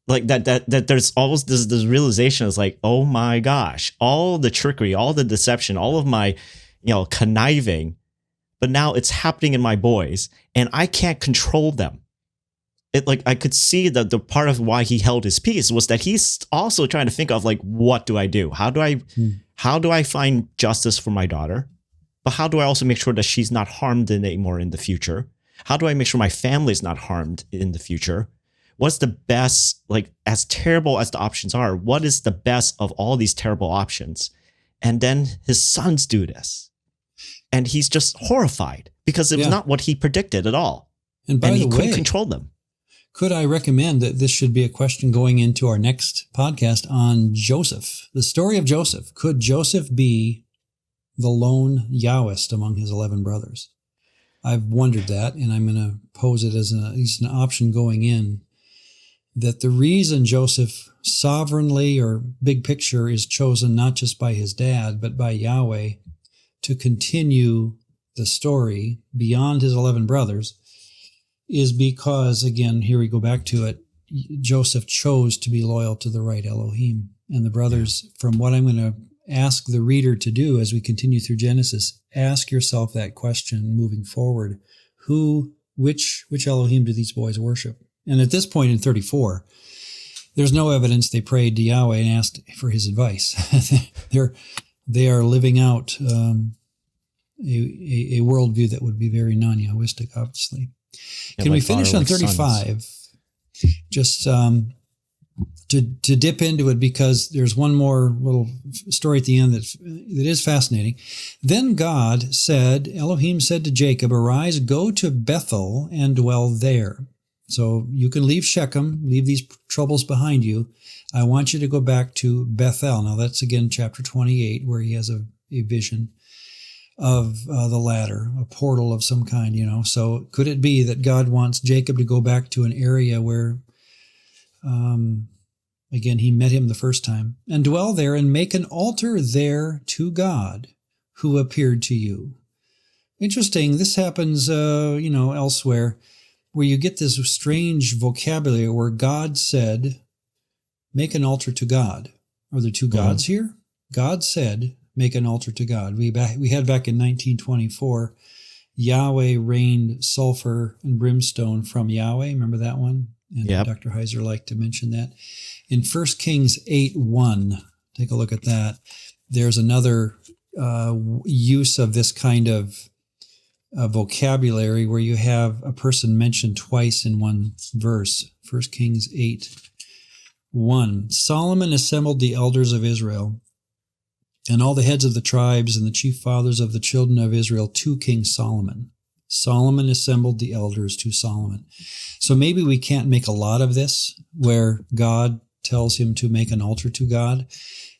That there's always this realization is oh my gosh, all the trickery, all the deception, all of my, conniving, but now it's happening in my boys and I can't control them. I could see that the part of why he held his peace was that he's also trying to think of what do I do? How do I find justice for my daughter? But how do I also make sure that she's not harmed anymore in the future? How do I make sure my family is not harmed in the future? What's the best, as terrible as the options are, what is the best of all these terrible options? And then his sons do this. And he's just horrified because it was not what he predicted at all. And by the he way, couldn't control them. Could I recommend that this should be a question going into our next podcast on Joseph, the story of Joseph? Could Joseph be the lone Yahwist among his 11 brothers? I've wondered that, and I'm going to pose it as at least an option going in, that the reason Joseph sovereignly or big picture is chosen not just by his dad, but by Yahweh to continue the story beyond his 11 brothers is because, again, here we go back to it, Joseph chose to be loyal to the right Elohim. And the brothers, from what I'm going to ask the reader to do as we continue through Genesis, ask yourself that question moving forward. Which Elohim do these boys worship? And at this point in 34, there's no evidence they prayed to Yahweh and asked for his advice. They are living out a worldview that would be very non-Yahwistic, obviously. Can we finish on 35? Just to dip into it, because there's one more little story at the end that is fascinating. Then Elohim said to Jacob, "Arise, go to Bethel and dwell there." So you can leave Shechem, leave these troubles behind you. I want you to go back to Bethel. Now that's again chapter 28, where he has a vision of the ladder, a portal of some kind, So could it be that God wants Jacob to go back to an area where, again, he met him the first time, and dwell there and make an altar there to God who appeared to you? Interesting. This happens, elsewhere, where you get this strange vocabulary where God said, make an altar to God. Are there two gods here? God said, make an altar to God. We had back in 1924, Yahweh rained sulfur and brimstone from Yahweh. Remember that one? And Dr. Heiser liked to mention that. In 1 Kings 8:1, take a look at that. There's another use of this kind of vocabulary where you have a person mentioned twice in one verse. 1 Kings 8:1. Solomon assembled the elders of Israel and all the heads of the tribes and the chief fathers of the children of Israel to King Solomon. Solomon assembled the elders to Solomon. So maybe we can't make a lot of this where God tells him to make an altar to God.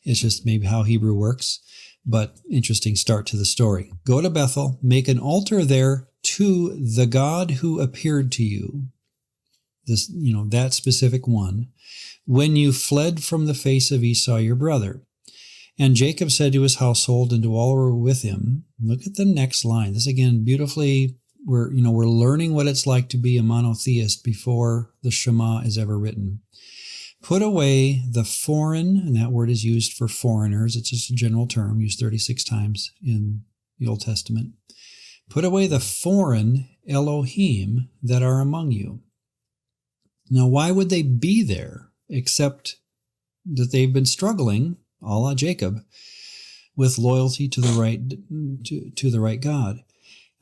It's just maybe how Hebrew works, but interesting start to the story. Go to Bethel, make an altar there to the God who appeared to you, this, that specific one, when you fled from the face of Esau, your brother. And Jacob said to his household and to all who were with him, look at the next line. This again, beautifully, we're learning what it's like to be a monotheist before the Shema is ever written. Put away the foreign, and that word is used for foreigners. It's just a general term used 36 times in the Old Testament. Put away the foreign Elohim that are among you. Now, why would they be there except that they've been struggling, a la Jacob, with loyalty to the right God?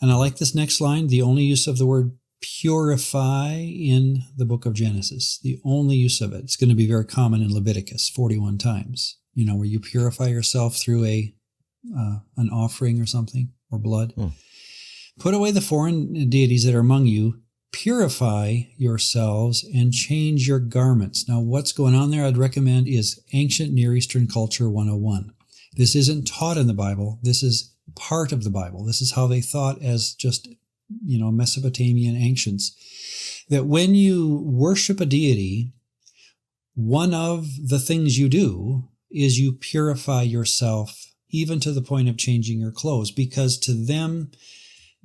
And I like this next line, the only use of the word purify in the book of Genesis, the only use of it. It's going to be very common in Leviticus, 41 times, where you purify yourself through an offering or something, or blood. Put away the foreign deities that are among you, purify yourselves, and change your garments. Now, what's going on there, I'd recommend, is Ancient Near Eastern Culture 101. This isn't taught in the Bible. This is part of the Bible. This is how they thought as just, Mesopotamian ancients. That when you worship a deity, one of the things you do is you purify yourself, even to the point of changing your clothes, because to them,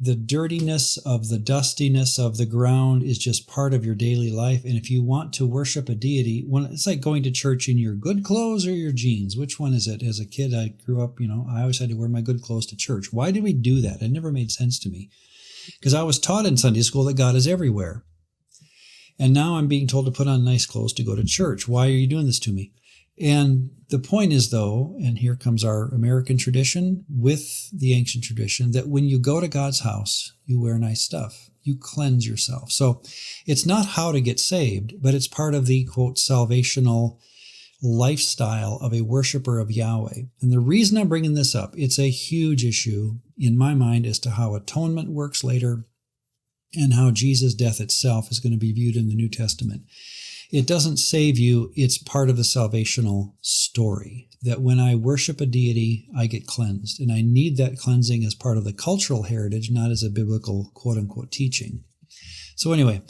the dirtiness of the dustiness of the ground is just part of your daily life. And if you want to worship a deity, it's like going to church in your good clothes or your jeans. Which one is it? As a kid, I grew up, I always had to wear my good clothes to church. Why did we do that? It never made sense to me. Because I was taught in Sunday school that God is everywhere. And now I'm being told to put on nice clothes to go to church. Why are you doing this to me? And the point is, though, and here comes our American tradition with the ancient tradition, that when you go to God's house, you wear nice stuff. You cleanse yourself. So it's not how to get saved, but it's part of the, quote, salvational lifestyle of a worshiper of Yahweh. And the reason I'm bringing this up, it's a huge issue in my mind as to how atonement works later and how Jesus' death itself is going to be viewed in the New Testament. It doesn't save you. It's part of the salvational story that when I worship a deity, I get cleansed. And I need that cleansing as part of the cultural heritage, not as a biblical quote-unquote teaching. So anyway,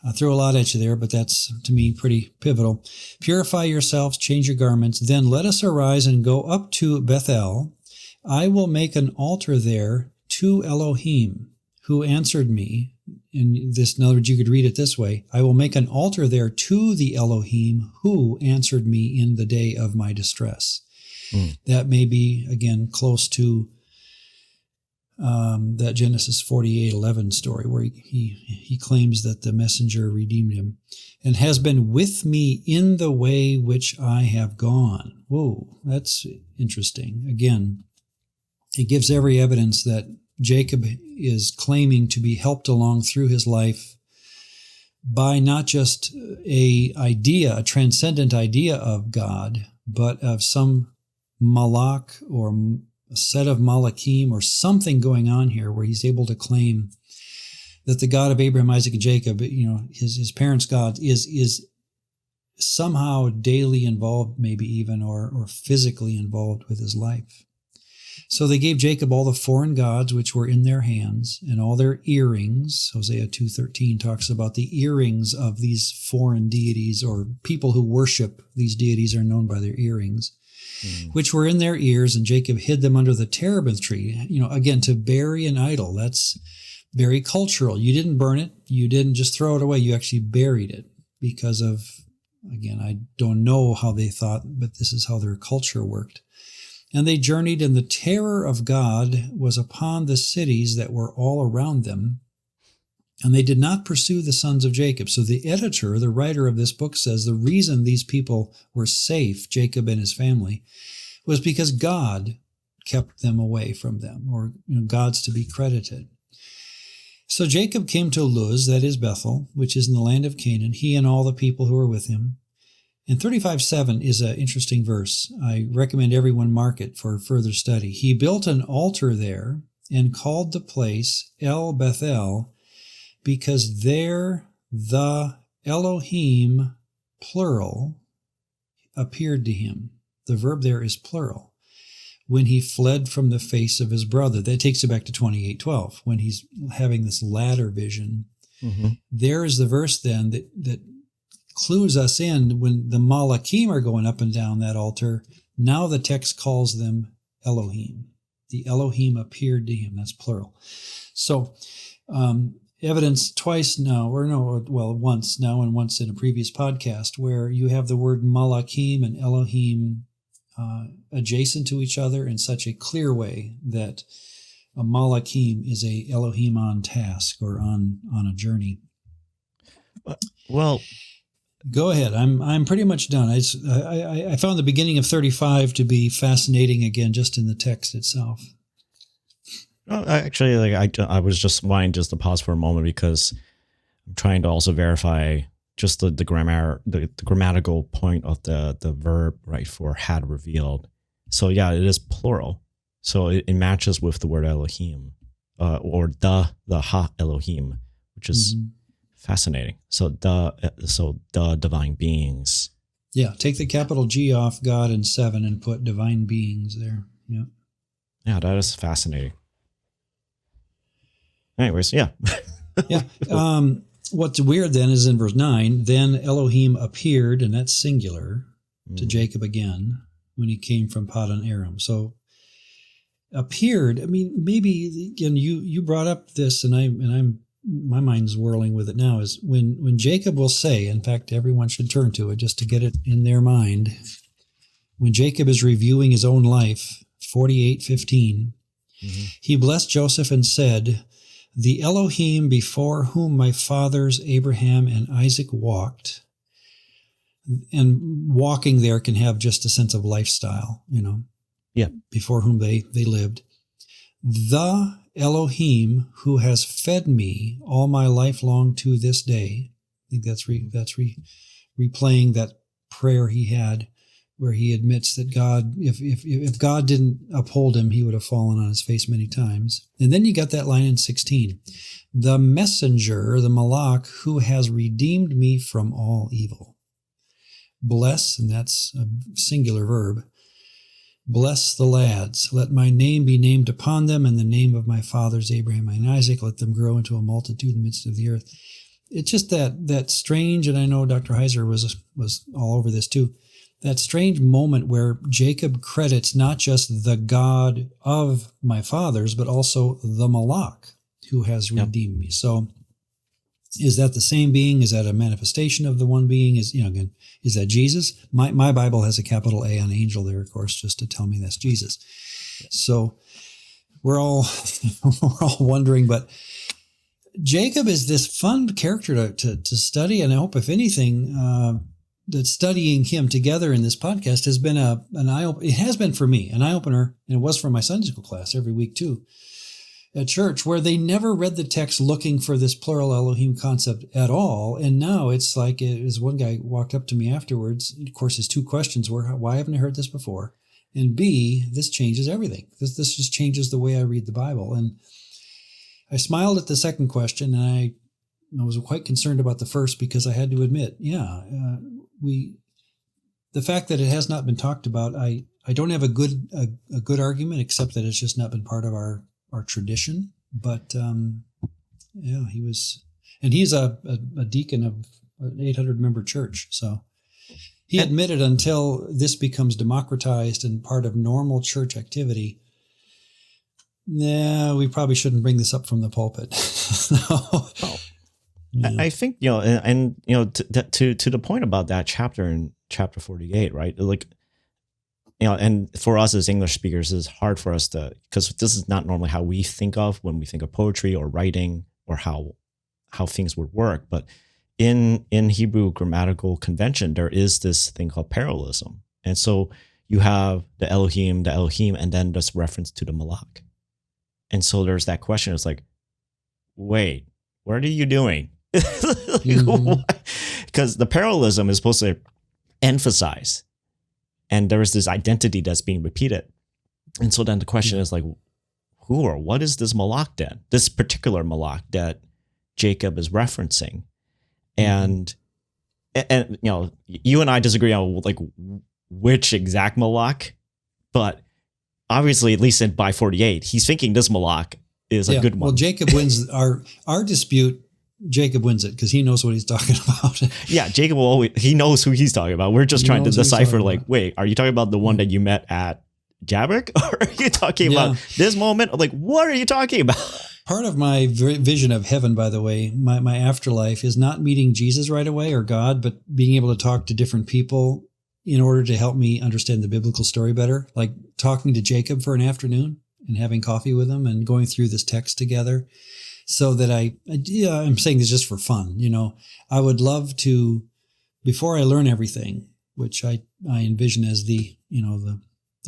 I threw a lot at you there, but that's, to me, pretty pivotal. Purify yourselves, change your garments. Then let us arise and go up to Bethel. I will make an altar there to Elohim, who answered me. In other words, you could read it this way. I will make an altar there to the Elohim who answered me in the day of my distress. That may be, again, close to that Genesis 48:11 story where he claims that the messenger redeemed him and has been with me in the way which I have gone. Whoa, that's interesting. Again, it gives every evidence that Jacob is claiming to be helped along through his life by not just a transcendent idea of God, but of some malach or a set of malachim or something going on here where he's able to claim that the God of Abraham, Isaac, and Jacob, his parents' God, is somehow daily involved, maybe even, or physically involved with his life. So they gave Jacob all the foreign gods which were in their hands and all their earrings. Hosea 2:13 talks about the earrings of these foreign deities, or people who worship these deities are known by their earrings, which were in their ears, and Jacob hid them under the terebinth tree. Again, to bury an idol, that's very cultural. You didn't burn it. You didn't just throw it away. You actually buried it because of, again, I don't know how they thought, but this is how their culture worked. And they journeyed, and the terror of God was upon the cities that were all around them, and they did not pursue the sons of Jacob. So the editor, the writer of this book, says the reason these people were safe, Jacob and his family, was because God kept them away from them, or God's to be credited. So Jacob came to Luz, that is Bethel, which is in the land of Canaan, he and all the people who were with him. And 35:7 is an interesting verse. I recommend everyone mark it for further study. He built an altar there and called the place El Bethel, because there the Elohim, plural, appeared to him. The verb there is plural. When he fled from the face of his brother. That takes it back to 28:12, when he's having this ladder vision. Mm-hmm. There is the verse then that clues us in when the Malachim are going up and down that altar. Now the text calls them Elohim. The Elohim appeared to him. That's plural. So evidence twice now, once now and once in a previous podcast, where you have the word Malachim and Elohim adjacent to each other in such a clear way that a Malachim is a Elohim on task or on a journey. Well, go ahead. I'm pretty much done. I found the beginning of 35 to be fascinating again, just in the text itself. Actually, I was just wanting just to pause for a moment because I'm trying to also verify just the grammatical point of the verb, right, for had revealed. So yeah, it is plural. So it matches with the word Elohim, or the ha Elohim, which is fascinating. So the divine beings. Yeah, take the capital G off God and 7 and put divine beings there. Yeah. Yeah, that is fascinating. Anyways, yeah. Yeah. What's weird then is in verse 9, then Elohim appeared, and that's singular, to Jacob again when he came from Paddan Aram. So appeared, I mean, maybe again you brought up this, and I'm my mind's whirling with it now, is when Jacob will say, in fact, everyone should turn to it just to get it in their mind. When Jacob is reviewing his own life, 48:15, he blessed Joseph and said, the Elohim before whom my fathers Abraham and Isaac walked, and walking there can have just a sense of lifestyle, before whom they lived. The Elohim who has fed me all my life long to this day. I think that's replaying that prayer he had, where he admits that God, if God didn't uphold him, he would have fallen on his face many times. And then you got that line in 16, the messenger, the malach, who has redeemed me from all evil. Bless, and that's a singular verb, bless the lads. Let my name be named upon them, and the name of my fathers Abraham and Isaac. Let them grow into a multitude in the midst of the earth. It's just that strange, and I know Dr. Heiser was all over this too, that strange moment where Jacob credits not just the God of my fathers, but also the malach who has redeemed me. So is that the same being? Is that a manifestation of the one being? Is that Jesus? My Bible has a capital A on angel there, of course, just to tell me that's Jesus. So we're all wondering, but Jacob is this fun character to study, and I hope, if anything, that studying him together in this podcast has been an eye-opener. It has been for me an eye-opener, and it was for my Sunday school class every week too at church, where they never read the text looking for this plural Elohim concept at all. And now it's like, as one guy walked up to me afterwards, of course his two questions were, why haven't I heard this before? And B, this changes everything. This just changes the way I read the Bible. And I smiled at the second question, and I was quite concerned about the first, because I had to admit, the fact that it has not been talked about, I don't have a good argument, except that it's just not been part of our tradition. But he was, and he's a deacon of an 800-member church, so he admitted until this becomes democratized and part of normal church activity, we probably shouldn't bring this up from the pulpit. I think, to the point about that chapter in chapter 48, right? Like, and for us as English speakers, it's hard for us to, because this is not normally how we think of when we think of poetry or writing or how things would work. But in Hebrew grammatical convention, there is this thing called parallelism. And so you have the Elohim, and then this reference to the malach. And so there's that question. It's like, wait, what are you doing? Because the parallelism is supposed to emphasize, and there is this identity that's being repeated. And so then the question is like, who or what is this malach then? This particular malach that Jacob is referencing. And and you know, you and I disagree on like which exact Malak, but obviously, at least by 48, he's thinking this Malak is a good one. Well, Jacob wins our dispute. Jacob wins it because he knows what he's talking about. Yeah, Jacob he knows who he's talking about. We're just trying to decipher, like, wait, are you talking about the one that you met at Jabbok, or are you talking about this moment? Like, what are you talking about? Part of my vision of heaven, by the way, my afterlife, is not meeting Jesus right away or God, but being able to talk to different people in order to help me understand the biblical story better. Like talking to Jacob for an afternoon and having coffee with him and going through this text together. So that I'm saying this just for fun. You know, I would love to, before I learn everything, which I envision as the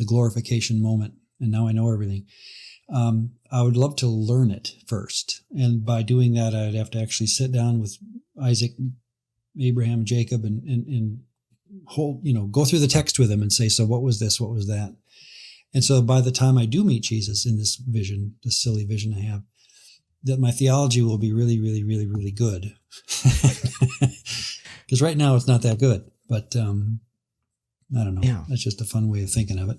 glorification moment, and now I know everything. I would love to learn it first. And by doing that, I'd have to actually sit down with Isaac, Abraham, Jacob, and go through the text with him and say, so what was this? What was that? And so by the time I do meet Jesus in this vision, this silly vision I have, that my theology will be really, really, really, really good. Because right now it's not that good, but I don't know. Yeah. That's just a fun way of thinking of it.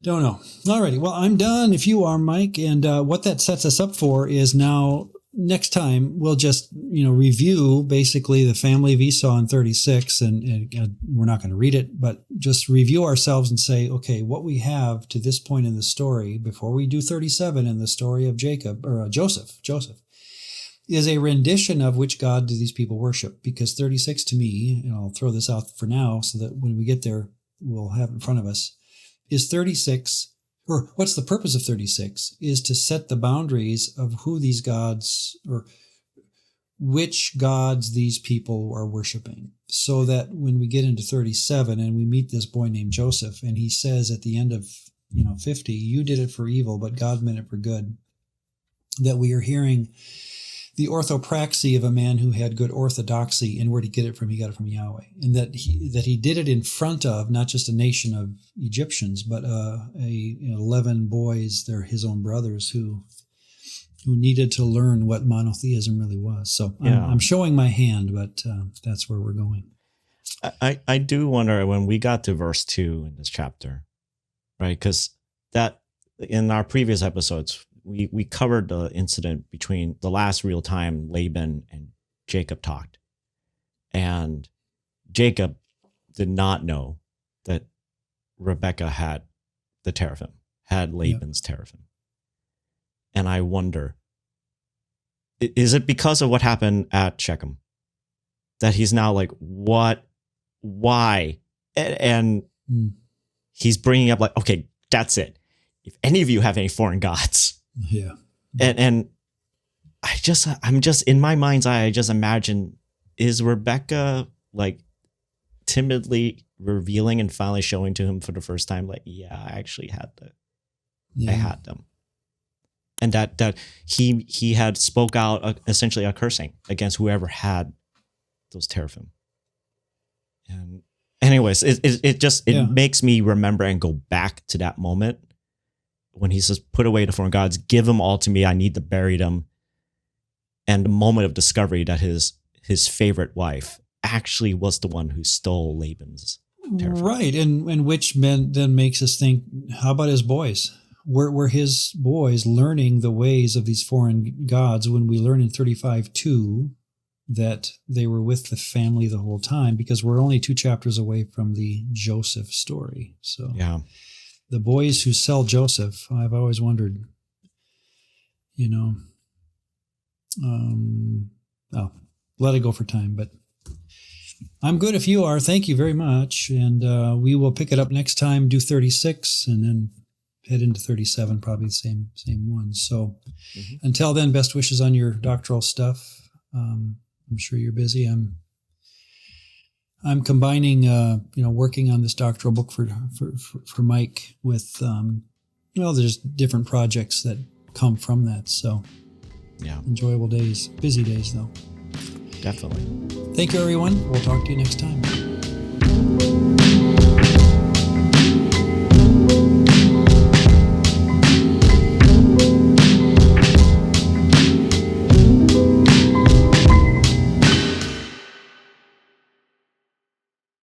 Don't know. Alrighty. Well, I'm done if you are, Mike. And what that sets us up for is now next time we'll just, review basically the family of Esau in 36. And we're not going to read it, but just review ourselves and say, okay, what we have to this point in the story before we do 37 in the story of Joseph is a rendition of which God do these people worship? Because 36 to me, and I'll throw this out for now so that when we get there, we'll have it in front of us, is 36, or what's the purpose of 36, is to set the boundaries of who these gods, or which gods these people are worshiping. So that when we get into 37 and we meet this boy named Joseph, and he says at the end of 50, you did it for evil, but God meant it for good, that we are hearing the orthopraxy of a man who had good orthodoxy, and where did he get it from? He got it from Yahweh, and that he did it in front of not just a nation of Egyptians, but 11 boys, they're his own brothers who needed to learn what monotheism really was. So I'm showing my hand, but that's where we're going. I do wonder when we got to verse 2 in this chapter, right? Because that in our previous episodes, we covered the incident between the last real time Laban and Jacob talked. And Jacob did not know that Rebekah had the teraphim, had Laban's teraphim. And I wonder, is it because of what happened at Shechem that he's now like, what, why? And he's bringing up like, okay, that's it. If any of you have any foreign gods, and I'm just in my mind's eye, I just imagine, is Rebekah like timidly revealing and finally showing to him for the first time, like, I actually had I had them. And that he had spoke out essentially a cursing against whoever had those teraphim. And anyways, it makes me remember and go back to that moment when he says, put away the foreign gods, give them all to me, I need to bury them. And the moment of discovery that his favorite wife actually was the one who stole Laban's teraphim. Right, and which then makes us think, how about his boys? Were his boys learning the ways of these foreign gods when we learn in 35:2 that they were with the family the whole time? Because we're only 2 chapters away from the Joseph story. So the boys who sell Joseph, I've always wondered, let it go for time. But I'm good if you are. Thank you very much. And we will pick it up next time, do 36, and then head into 37, probably the same one. So until then, best wishes on your doctoral stuff. I'm sure you're busy. I'm combining, working on this doctoral book for Mike with, there's different projects that come from that. So enjoyable days, busy days though. Definitely. Thank you, everyone. We'll talk to you next time.